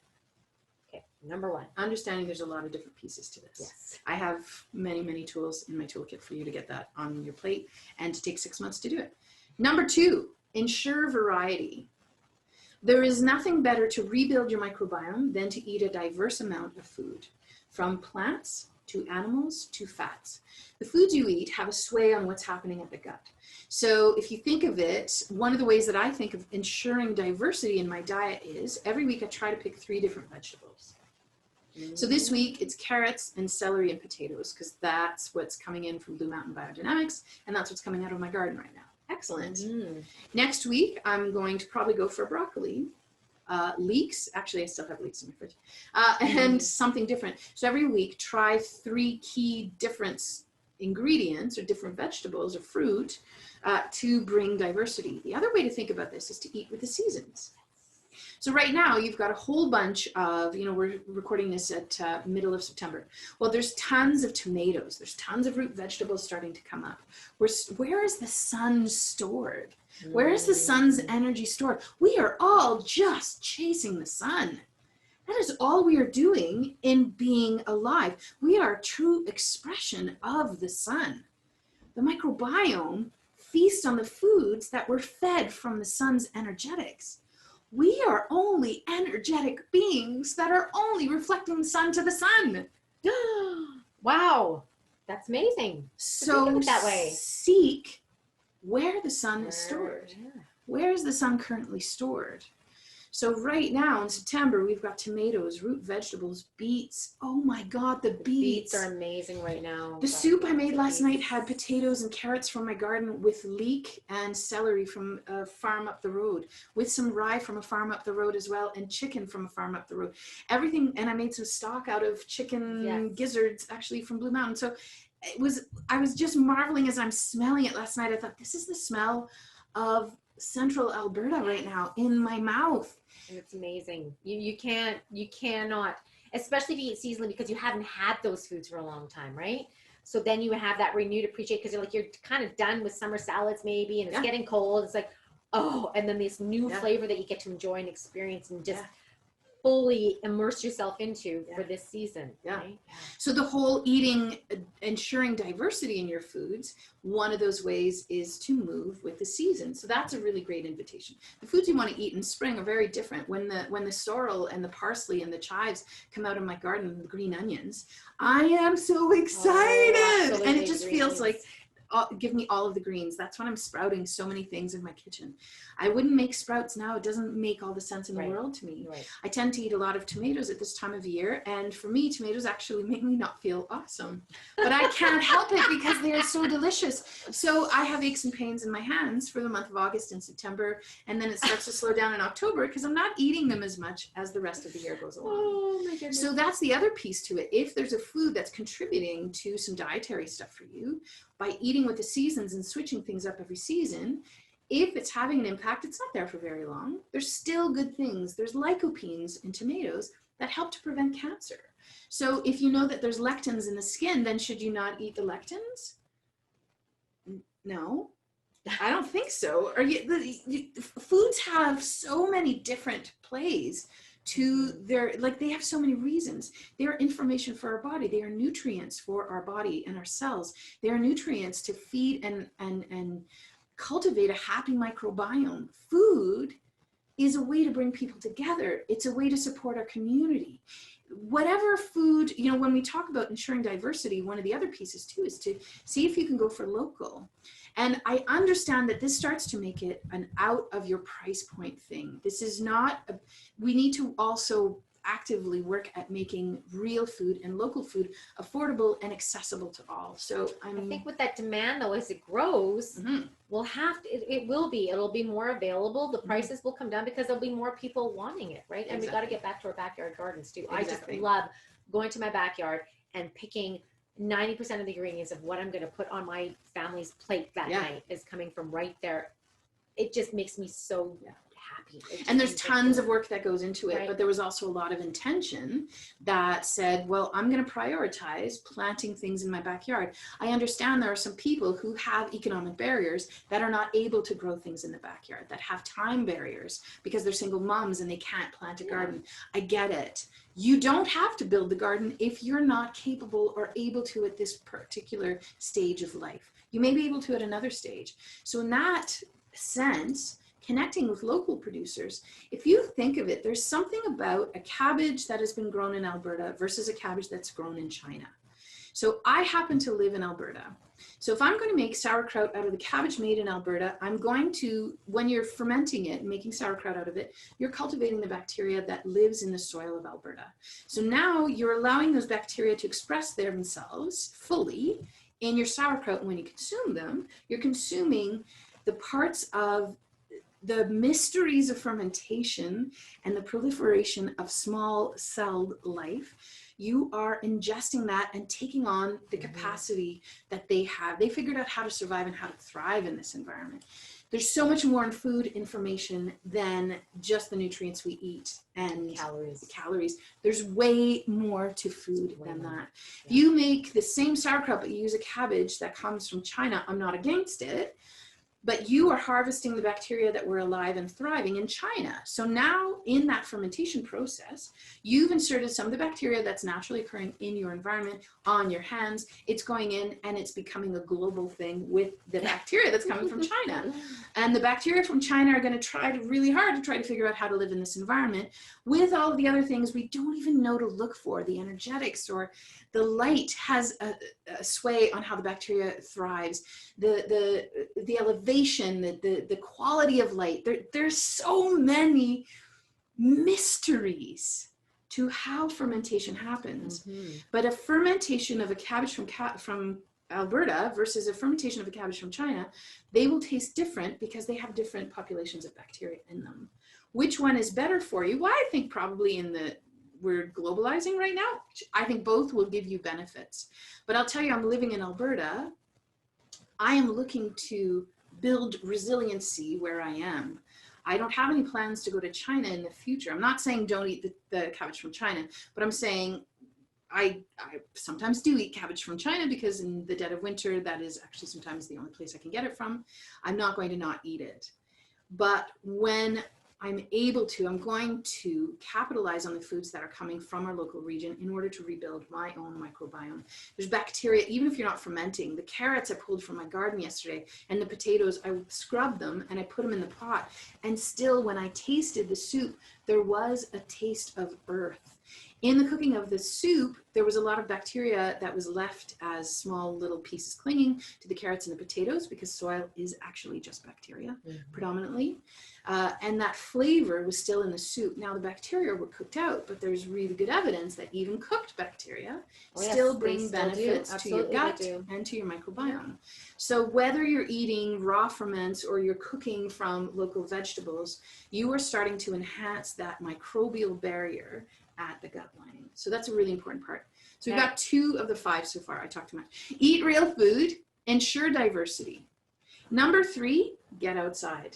Okay, number one. Understanding there's a lot of different pieces to this. Yes. I have many, many tools in my toolkit for you to get that on your plate and to take 6 months to do it. Number two, ensure variety. There is nothing better to rebuild your microbiome than to eat a diverse amount of food, from plants to animals to fats. The foods you eat have a sway on what's happening at the gut. So if you think of it, one of the ways that I think of ensuring diversity in my diet is every week I try to pick 3 different vegetables. So this week it's carrots and celery and potatoes, because that's what's coming in from Blue Mountain Biodynamics, and that's what's coming out of my garden right now. Excellent. Next week, I'm going to probably go for broccoli, leeks. Actually, I still have leeks in my fridge, and something different. So every week, try 3 key different ingredients or different vegetables or fruit to bring diversity. The other way to think about this is to eat with the seasons. So right now you've got a whole bunch of, we're recording this at middle of September. Well, there's tons of tomatoes. There's tons of root vegetables starting to come up. Where is the sun stored? Where is the sun's energy stored? We are all just chasing the sun. That is all we are doing in being alive. We are a true expression of the sun. The microbiome feasts on the foods that were fed from the sun's energetics. We are only energetic beings that are only reflecting the sun to the sun. Wow, that's amazing. So that way. Seek where the sun is stored. Where is the sun currently stored? So right now in September, we've got tomatoes, root vegetables, beets. Oh my God, the beets. Beets are amazing right now. The soup I made last night had potatoes and carrots from my garden with leek and celery from a farm up the road, with some rye from a farm up the road as well, and chicken from a farm up the road. Everything, and I made some stock out of chicken gizzards actually from Blue Mountain. So I was just marveling as I'm smelling it last night. I thought, this is the smell of central Alberta right now in my mouth. And it's amazing. You cannot, especially if you eat seasonally, because you haven't had those foods for a long time, right? So then you have that renewed appreciation, because you're kind of done with summer salads maybe, and it's getting cold. It's like, oh, and then this new flavor that you get to enjoy and experience and just fully immerse yourself into for this season. Right? So the whole ensuring diversity in your foods, one of those ways is to move with the season. So that's a really great invitation. The foods you want to eat in spring are very different. When the sorrel and the parsley and the chives come out of my garden, and the green onions, I am so excited. And it just feels like, give me all of the greens. That's when I'm sprouting so many things in my kitchen. I wouldn't make sprouts now. It doesn't make all the sense in the world to me. I tend to eat a lot of tomatoes at this time of year. And for me, tomatoes actually make me not feel awesome. But I can't help it because they are so delicious. So I have aches and pains in my hands for the month of August and September. And then it starts to slow down in October because I'm not eating them as much as the rest of the year goes along. Oh my goodness. So that's the other piece to it. If there's a food that's contributing to some dietary stuff for you, by eating with the seasons and switching things up every season, if it's having an impact, it's not there for very long. There's still good things. There's lycopenes in tomatoes that help to prevent cancer. So if you know that there's lectins in the skin, then should you not eat the lectins? No, I don't think so. Foods have so many different plays to they have so many reasons. They are information for our body. They are nutrients for our body and our cells. They are nutrients to feed and cultivate a happy microbiome. Food is a way to bring people together. It's a way to support our community. Whatever food, when we talk about ensuring diversity, one of the other pieces too is to see if you can go for local. And I understand that this starts to make it an out of your price point thing. This is not, we need to also actively work at making real food and local food affordable and accessible to all. So I think with that demand though, as it grows, we'll have to, it'll be more available. The prices will come down because there'll be more people wanting it, right? And we got to get back to our backyard gardens too. I just love going to my backyard and picking 90% of the ingredients of what I'm going to put on my family's plate that night is coming from right there. It just makes me so happy. And there's tons of work that goes into it, but there was also a lot of intention that said, well, I'm going to prioritize planting things in my backyard. I understand there are some people who have economic barriers that are not able to grow things in the backyard, that have time barriers because they're single moms and they can't plant a garden. I get it. You don't have to build the garden if you're not capable or able to at this particular stage of life. You may be able to at another stage. So in that sense, connecting with local producers, if you think of it, there's something about a cabbage that has been grown in Alberta versus a cabbage that's grown in China. So I happen to live in Alberta. So if I'm going to make sauerkraut out of the cabbage made in Alberta, I'm going to, when you're fermenting it and making sauerkraut out of it, you're cultivating the bacteria that lives in the soil of Alberta. So now you're allowing those bacteria to express themselves fully in your sauerkraut. And when you consume them, you're consuming the parts of the mysteries of fermentation and the proliferation of small celled life. You are ingesting that and taking on the capacity that they have. They figured out how to survive and how to thrive in this environment. There's so much more in food information than just the nutrients we eat and calories. There's way more to food than that. If you make the same sauerkraut, but you use a cabbage that comes from China, I'm not against it. But you are harvesting the bacteria that were alive and thriving in China. So now in that fermentation process, you've inserted some of the bacteria that's naturally occurring in your environment on your hands. It's going in and it's becoming a global thing with the bacteria that's coming from China. And the bacteria from China are going to try really hard to try to figure out how to live in this environment with all of the other things we don't even know to look for. The energetics or the light has a sway on how the bacteria thrives. The elevation, the quality of light. There's so many mysteries to how fermentation happens. But a fermentation of a cabbage from Alberta versus a fermentation of a cabbage from China, they will taste different because they have different populations of bacteria in them. Which one is better for you? Well, I think probably we're globalizing right now. I think both will give you benefits. But I'll tell you, I'm living in Alberta. I am looking to build resiliency where I am. I don't have any plans to go to China in the future. I'm not saying don't eat the cabbage from China, but I'm saying I sometimes do eat cabbage from China because in the dead of winter, that is actually sometimes the only place I can get it from. I'm not going to not eat it. But when I'm able to, I'm going to capitalize on the foods that are coming from our local region in order to rebuild my own microbiome. There's bacteria, even if you're not fermenting. The carrots I pulled from my garden yesterday and the potatoes, I scrubbed them and I put them in the pot. And still, when I tasted the soup, there was a taste of earth. In the cooking of the soup, there was a lot of bacteria that was left as small little pieces clinging to the carrots and the potatoes because soil is actually just bacteria predominantly. And that flavor was still in the soup. Now the bacteria were cooked out, but there's really good evidence that even cooked bacteria still bring benefits to your gut and to your microbiome. So whether you're eating raw ferments or you're cooking from local vegetables, you are starting to enhance that microbial barrier at the gut lining. So that's a really important part. So we've got 2 of the 5 so far. I talked too much. Eat real food, ensure diversity. Number 3, get outside.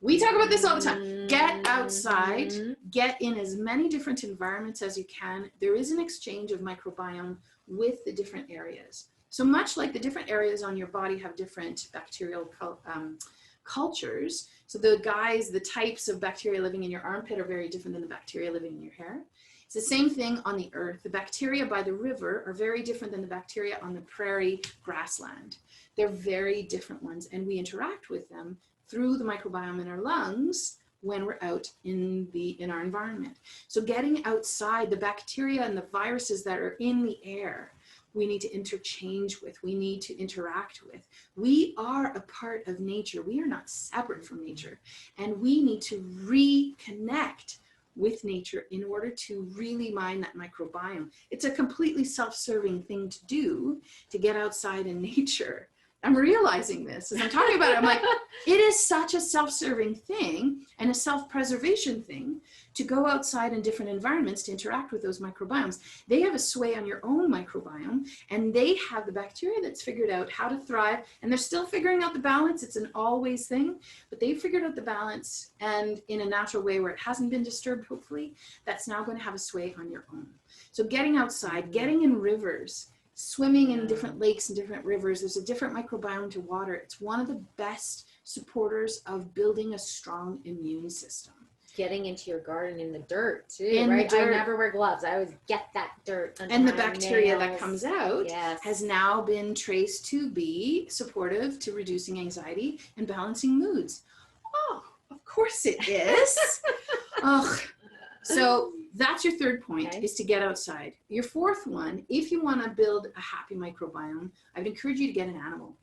We talk about this all the time. Get outside, get in as many different environments as you can. There is an exchange of microbiome with the different areas. So much like the different areas on your body have different bacterial cultures. So the types of bacteria living in your armpit are very different than the bacteria living in your hair. It's the same thing on the earth. The bacteria by the river are very different than the bacteria on the prairie grassland. They're very different ones, and we interact with them through the microbiome in our lungs when we're out in our environment. So getting outside, the bacteria and the viruses that are in the air, we need to interchange with, we need to interact with. We are a part of nature. We are not separate from nature. And we need to reconnect with nature in order to really mine that microbiome. It's a completely self-serving thing to do, to get outside in nature. I'm realizing this as I'm talking about it. I'm like, it is such a self-serving thing and a self-preservation thing to go outside in different environments to interact with those microbiomes. They have a sway on your own microbiome, and they have the bacteria that's figured out how to thrive, and they're still figuring out the balance. It's an always thing, but they've figured out the balance, and in a natural way where it hasn't been disturbed, hopefully, that's now going to have a sway on your own. So getting outside, getting in rivers, swimming in different lakes and different rivers, there's a different microbiome to water. It's one of the best supporters of building a strong immune system. Getting into your garden in the dirt too, right? I never wear gloves. I always get that dirt under and the my bacteria nails. that comes out Yes. has now been traced to be supportive to reducing anxiety and balancing moods. Oh, of course it is. Ugh. So that's your third point, is to get outside. Your fourth one, if you want to build a happy microbiome, I would encourage you to get an animal.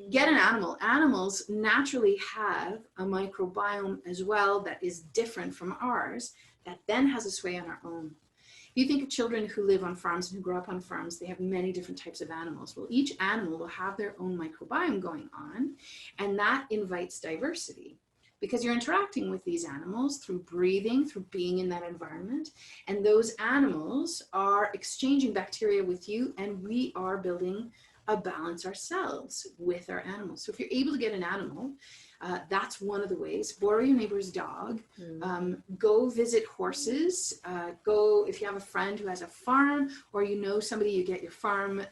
Get an animal. Animals naturally have a microbiome as well that is different from ours, that then has a sway on our own. If you think of children who live on farms and who grow up on farms, they have many different types of animals. Well, each animal will have their own microbiome going on, and that invites diversity, because you're interacting with these animals through breathing, through being in that environment, and those animals are exchanging bacteria with you, and we are building a balance ourselves with our animals. So if you're able to get an animal, that's one of the ways. Borrow your neighbor's dog. Go visit horses. Go, if you have a friend who has a farm, or you know somebody you get your farm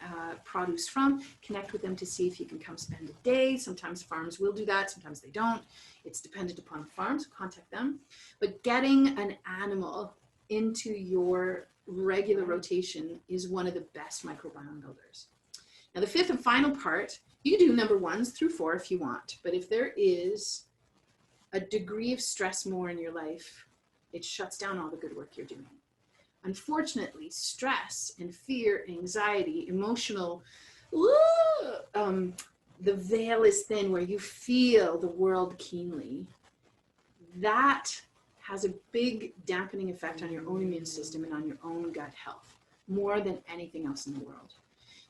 produce from, connect with them to see if you can come spend a day. Sometimes farms will do that, sometimes they don't. It's dependent upon the farm, so contact them. But getting an animal into your regular rotation is one of the best microbiome builders. Now, the fifth and final part, you can do number 1 through 4 if you want, but if there is a degree of stress more in your life, it shuts down all the good work you're doing. Unfortunately, stress and fear, anxiety, emotional, the veil is thin where you feel the world keenly. That has a big dampening effect on your own immune system and on your own gut health, more than anything else in the world.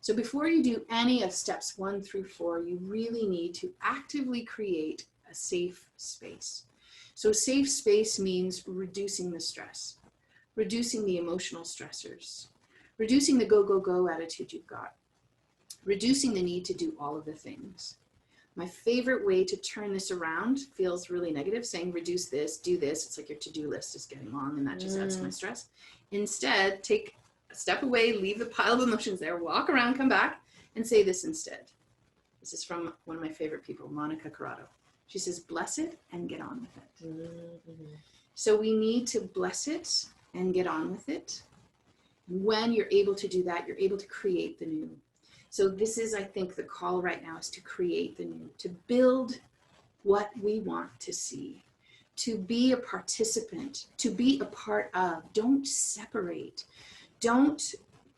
So before you do any of steps 1 through 4, you really need to actively create a safe space. So safe space means reducing the stress, reducing the emotional stressors, reducing the go, go, go attitude you've got, reducing the need to do all of the things. My favorite way to turn this around feels really negative, saying reduce this, do this. It's like your to-do list is getting long, and that just adds to my stress. Instead, take a step away, leave the pile of emotions there, walk around, come back, and say this instead. This is from one of my favorite people, Monica Corrado. She says, bless it and get on with it. So we need to bless it and get on with it. When you're able to do that, you're able to create the new. So this is, I think, the call right now is to create the new, to build what we want to see, to be a participant, to be a part of. Don't separate. Don't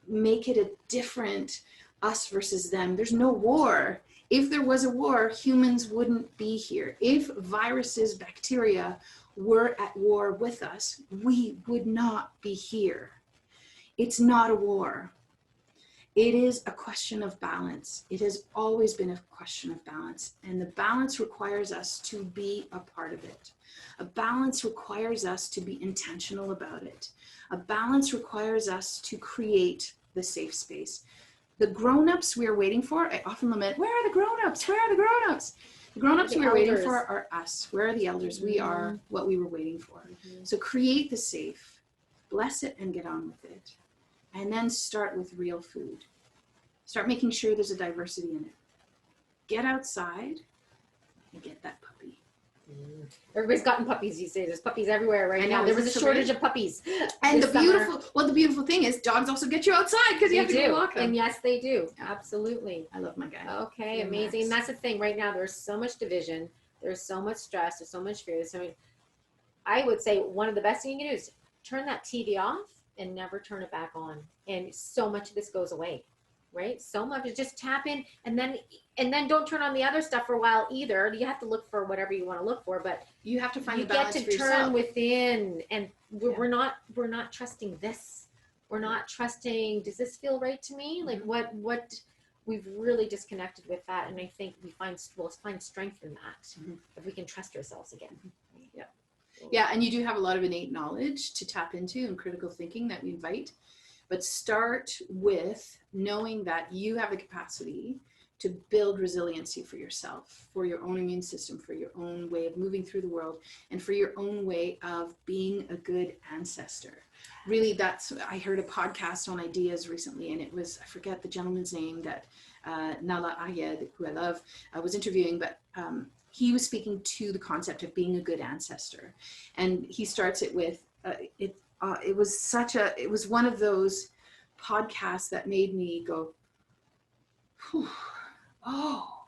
make it a different us versus them. There's no war. If there was a war, humans wouldn't be here. If viruses, bacteria were at war with us, we would not be here. It's not a war. It is a question of balance. It has always been a question of balance, and the balance requires us to be a part of it. A balance requires us to be intentional about it. A balance requires us to create the safe space. The grown-ups we are waiting for, I often lament, where are the grown-ups? Where are the grown-ups? The grown-ups we are waiting for are us. Where are the elders? We are what we were waiting for. So create the safe, bless it and get on with it. And then start with real food. Start making sure there's a diversity in it. Get outside and get that puppy. Everybody's gotten puppies these days. There's puppies everywhere right now. There was a shortage of puppies. And the beautiful thing is dogs also get you outside because you have to go walk them. And yes, they do. Absolutely. I love my guy. Okay, amazing. And that's the thing right now. There's so much division. There's so much stress. There's so much fear. I would say one of the best things you can do is turn that TV off and never turn it back on. And so much of this goes away. right? So much. Just tap in, and then don't turn on the other stuff for a while either. You have to look for whatever you want to look for, but you have to find you the balance get to for turn yourself. within, and we're not trusting this. We're not trusting, does this feel right to me? Like what we've really disconnected with that, and I think we'll find strength in that if we can trust ourselves again. Yeah, and you do have a lot of innate knowledge to tap into and critical thinking that we invite. But start with knowing that you have the capacity to build resiliency for yourself, for your own immune system, for your own way of moving through the world, and for your own way of being a good ancestor. Really, I heard a podcast on ideas recently, and it was, I forget the gentleman's name that Nala Ayed, who I love, was interviewing, but he was speaking to the concept of being a good ancestor. And he starts it with, it was one of those podcasts that made me go, oh,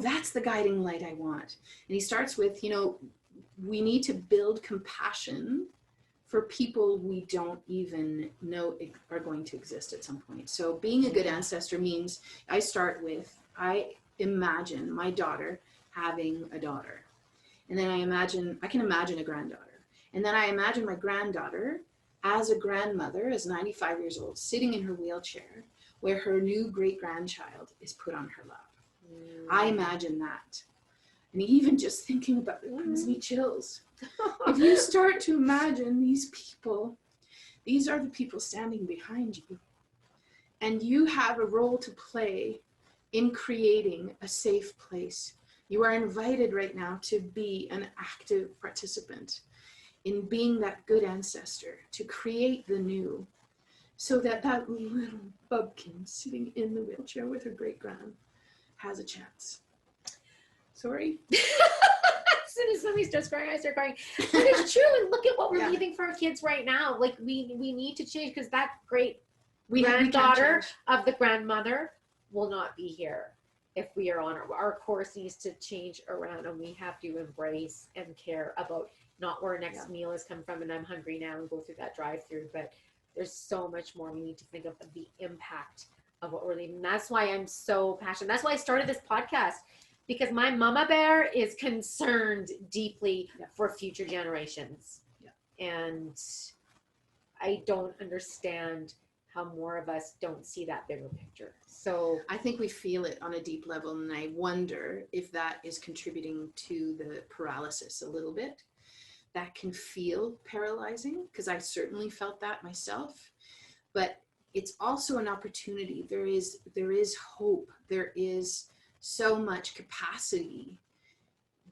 that's the guiding light I want. And he starts with, we need to build compassion for people we don't even know are going to exist at some point. So being a good ancestor means I imagine my daughter having a daughter. And then I can imagine a granddaughter. And then I imagine my granddaughter as a grandmother, as 95 years old, sitting in her wheelchair where her new great-grandchild is put on her lap. I imagine that. And even just thinking about it gives me chills. If you start to imagine these people, these are the people standing behind you. And you have a role to play in creating a safe place. You are invited right now to be an active participant in being that good ancestor, to create the new, so that little bubkin sitting in the wheelchair with her great-grand has a chance. Sorry. As soon as somebody starts crying, I start crying. But it's true, and look at what we're leaving for our kids right now. Like we need to change, because that great granddaughter of the grandmother will not be here if we are on our course needs to change around, and we have to embrace and care about not where our next meal is coming from, and I'm hungry now, and go through that drive-through, but there's so much more we need to think of the impact of what we're leaving. That's why I'm so passionate. That's why I started this podcast, because my mama bear is concerned deeply for future generations. Yeah. And I don't understand how more of us don't see that bigger picture. So I think we feel it on a deep level, and I wonder if that is contributing to the paralysis a little bit. That can feel paralyzing, because I certainly felt that myself, but it's also an opportunity. There is hope. There is so much capacity,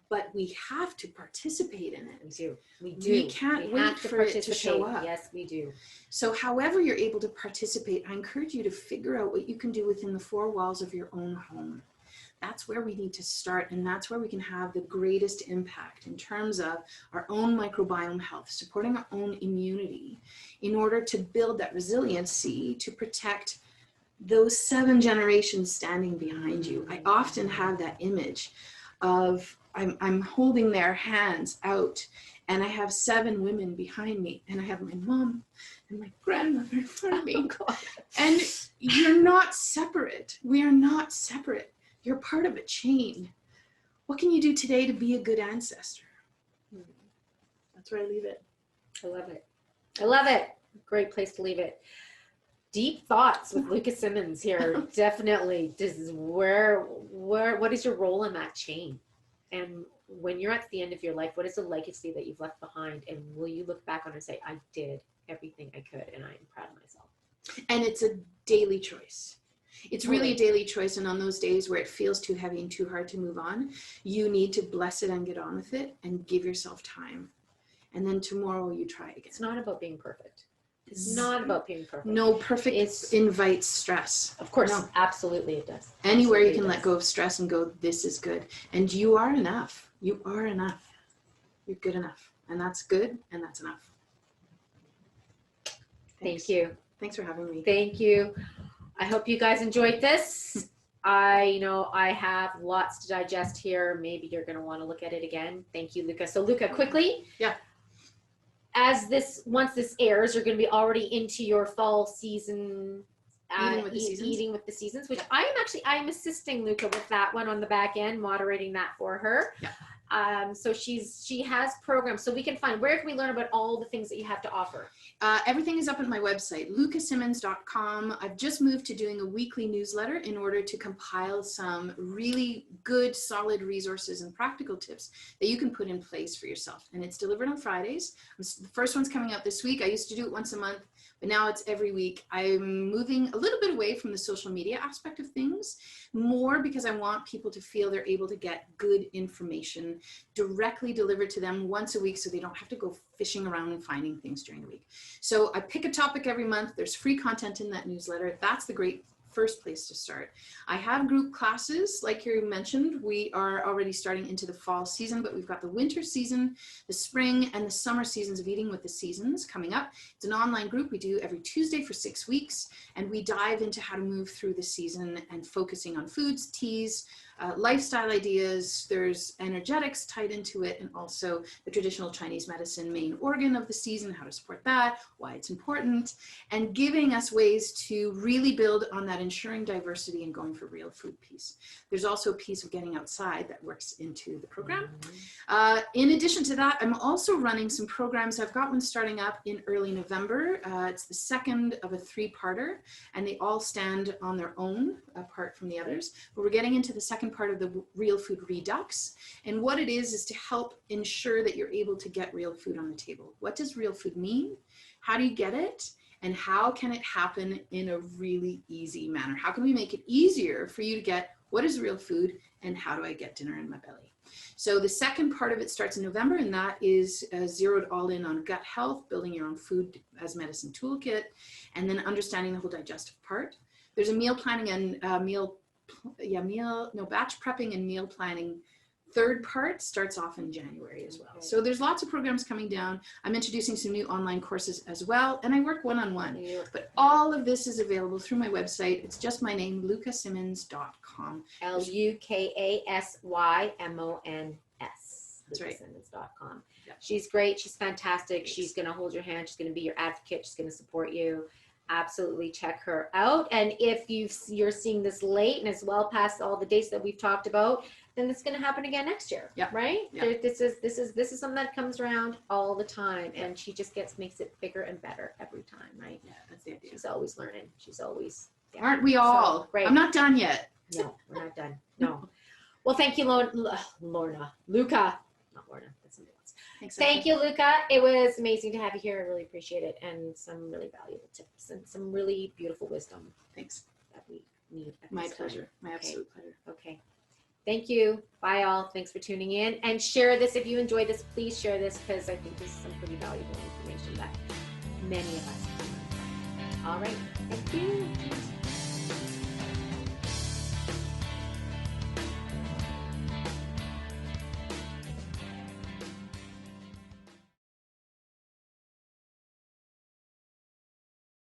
but we have to participate in it. We do. We can't wait for it to show up. Yes, we do. So however you're able to participate, I encourage you to figure out what you can do within the four walls of your own home. That's where we need to start, and that's where we can have the greatest impact in terms of our own microbiome health, supporting our own immunity in order to build that resiliency to protect those 7 generations standing behind you. I often have that image of I'm holding their hands out, and I have 7 women behind me, and I have my mom and my grandmother in front of me. And you're not separate. We are not separate. You're part of a chain. What can you do today to be a good ancestor? That's where I leave it. I love it. I love it. Great place to leave it. Deep thoughts with Luka Symons here. Definitely. This is what is your role in that chain? And when you're at the end of your life, what is the legacy that you've left behind? And will you look back on it and say, I did everything I could, and I'm proud of myself? And it's a daily choice. It's really a daily choice. And on those days where it feels too heavy and too hard to move on, you need to bless it and get on with it and give yourself time. And then tomorrow you try again. It's not about being perfect. It's not about being perfect. No, perfect invites stress. Of course, no. Absolutely it does. Anywhere you can let go of stress and go, this is good. And you are enough. You are enough. You're good enough. And that's good, and that's enough. Thanks. Thank you. Thanks for having me. Thank you. I hope you guys enjoyed this. I have lots to digest here. Maybe you're going to want to look at it again. Thank you, Luka. So Luka, quickly. Yeah. Once this airs, you're going to be already into your fall season Eating with the Seasons, which I'm assisting Luka with that one on the back end, moderating that for her. Yeah. So she has programs, so we can find, where can we learn about all the things that you have to offer? Everything is up on my website, lukasymmons.com. I've just moved to doing a weekly newsletter in order to compile some really good, solid resources and practical tips that you can put in place for yourself. And it's delivered on Fridays. The first one's coming out this week. I used to do it once a month, but now it's every week. I'm moving a little bit away from the social media aspect of things, more because I want people to feel they're able to get good information directly delivered to them once a week, so they don't have to go fishing around and finding things during the week. So I pick a topic every month. There's free content in that newsletter. That's the great first place to start. I have group classes, like you mentioned. We are already starting into the fall season, but we've got the winter season, the spring, and the summer seasons of Eating with the Seasons coming up. It's an online group we do every Tuesday for 6 weeks, and we dive into how to move through the season and focusing on foods, teas, lifestyle ideas. There's energetics tied into it, and also the traditional Chinese medicine main organ of the season, how to support that, why it's important, and giving us ways to really build on that ensuring diversity and going for real food piece. There's also a piece of getting outside that works into the program. In addition to that, I'm also running some programs. I've got one starting up in early November. It's the second of a 3-parter, and they all stand on their own apart from the others. But we're getting into the second part of the Real Food Redux. And what it is to help ensure that you're able to get real food on the table. What does real food mean? How do you get it? And how can it happen in a really easy manner? How can we make it easier for you to get what is real food and how do I get dinner in my belly? So the second part of it starts in November, and that is zeroed all in on gut health, building your own food as medicine toolkit, and then understanding the whole digestive part. There's a meal planning and batch prepping and meal planning. Third part starts off in January as well. So there's lots of programs coming down. I'm introducing some new online courses as well, and I work one-on-one. But all of this is available through my website. It's just my name, lukasymmons.com. LukaSymmons. That's right. lukasymmons.com. Yeah. She's great. She's fantastic. She's going to hold your hand. She's going to be your advocate. She's going to support you. Absolutely check her out. And if you're seeing this late and it's well past all the dates that we've talked about, then it's going to happen again next year. Yeah. Right. Yeah. This is something that comes around all the time, and she just makes it bigger and better every time. Right. Yeah, that's the idea. She's always learning. She's always. Yeah. Aren't we all? So, great. I'm not done yet. No, we're not done. No. Well, thank you, Luka. Not Lorna. That's somebody else. Thanks, Thank you, Luka. It was amazing to have you here. I really appreciate it, and some really valuable tips and some really beautiful wisdom. Thanks. That we need. At My this pleasure. time. My absolute pleasure. Okay. Thank you. Bye, all. Thanks for tuning in, and share this if you enjoyed this. Please share this because I think this is some pretty valuable information that many of us can learn from. All right. Thank you.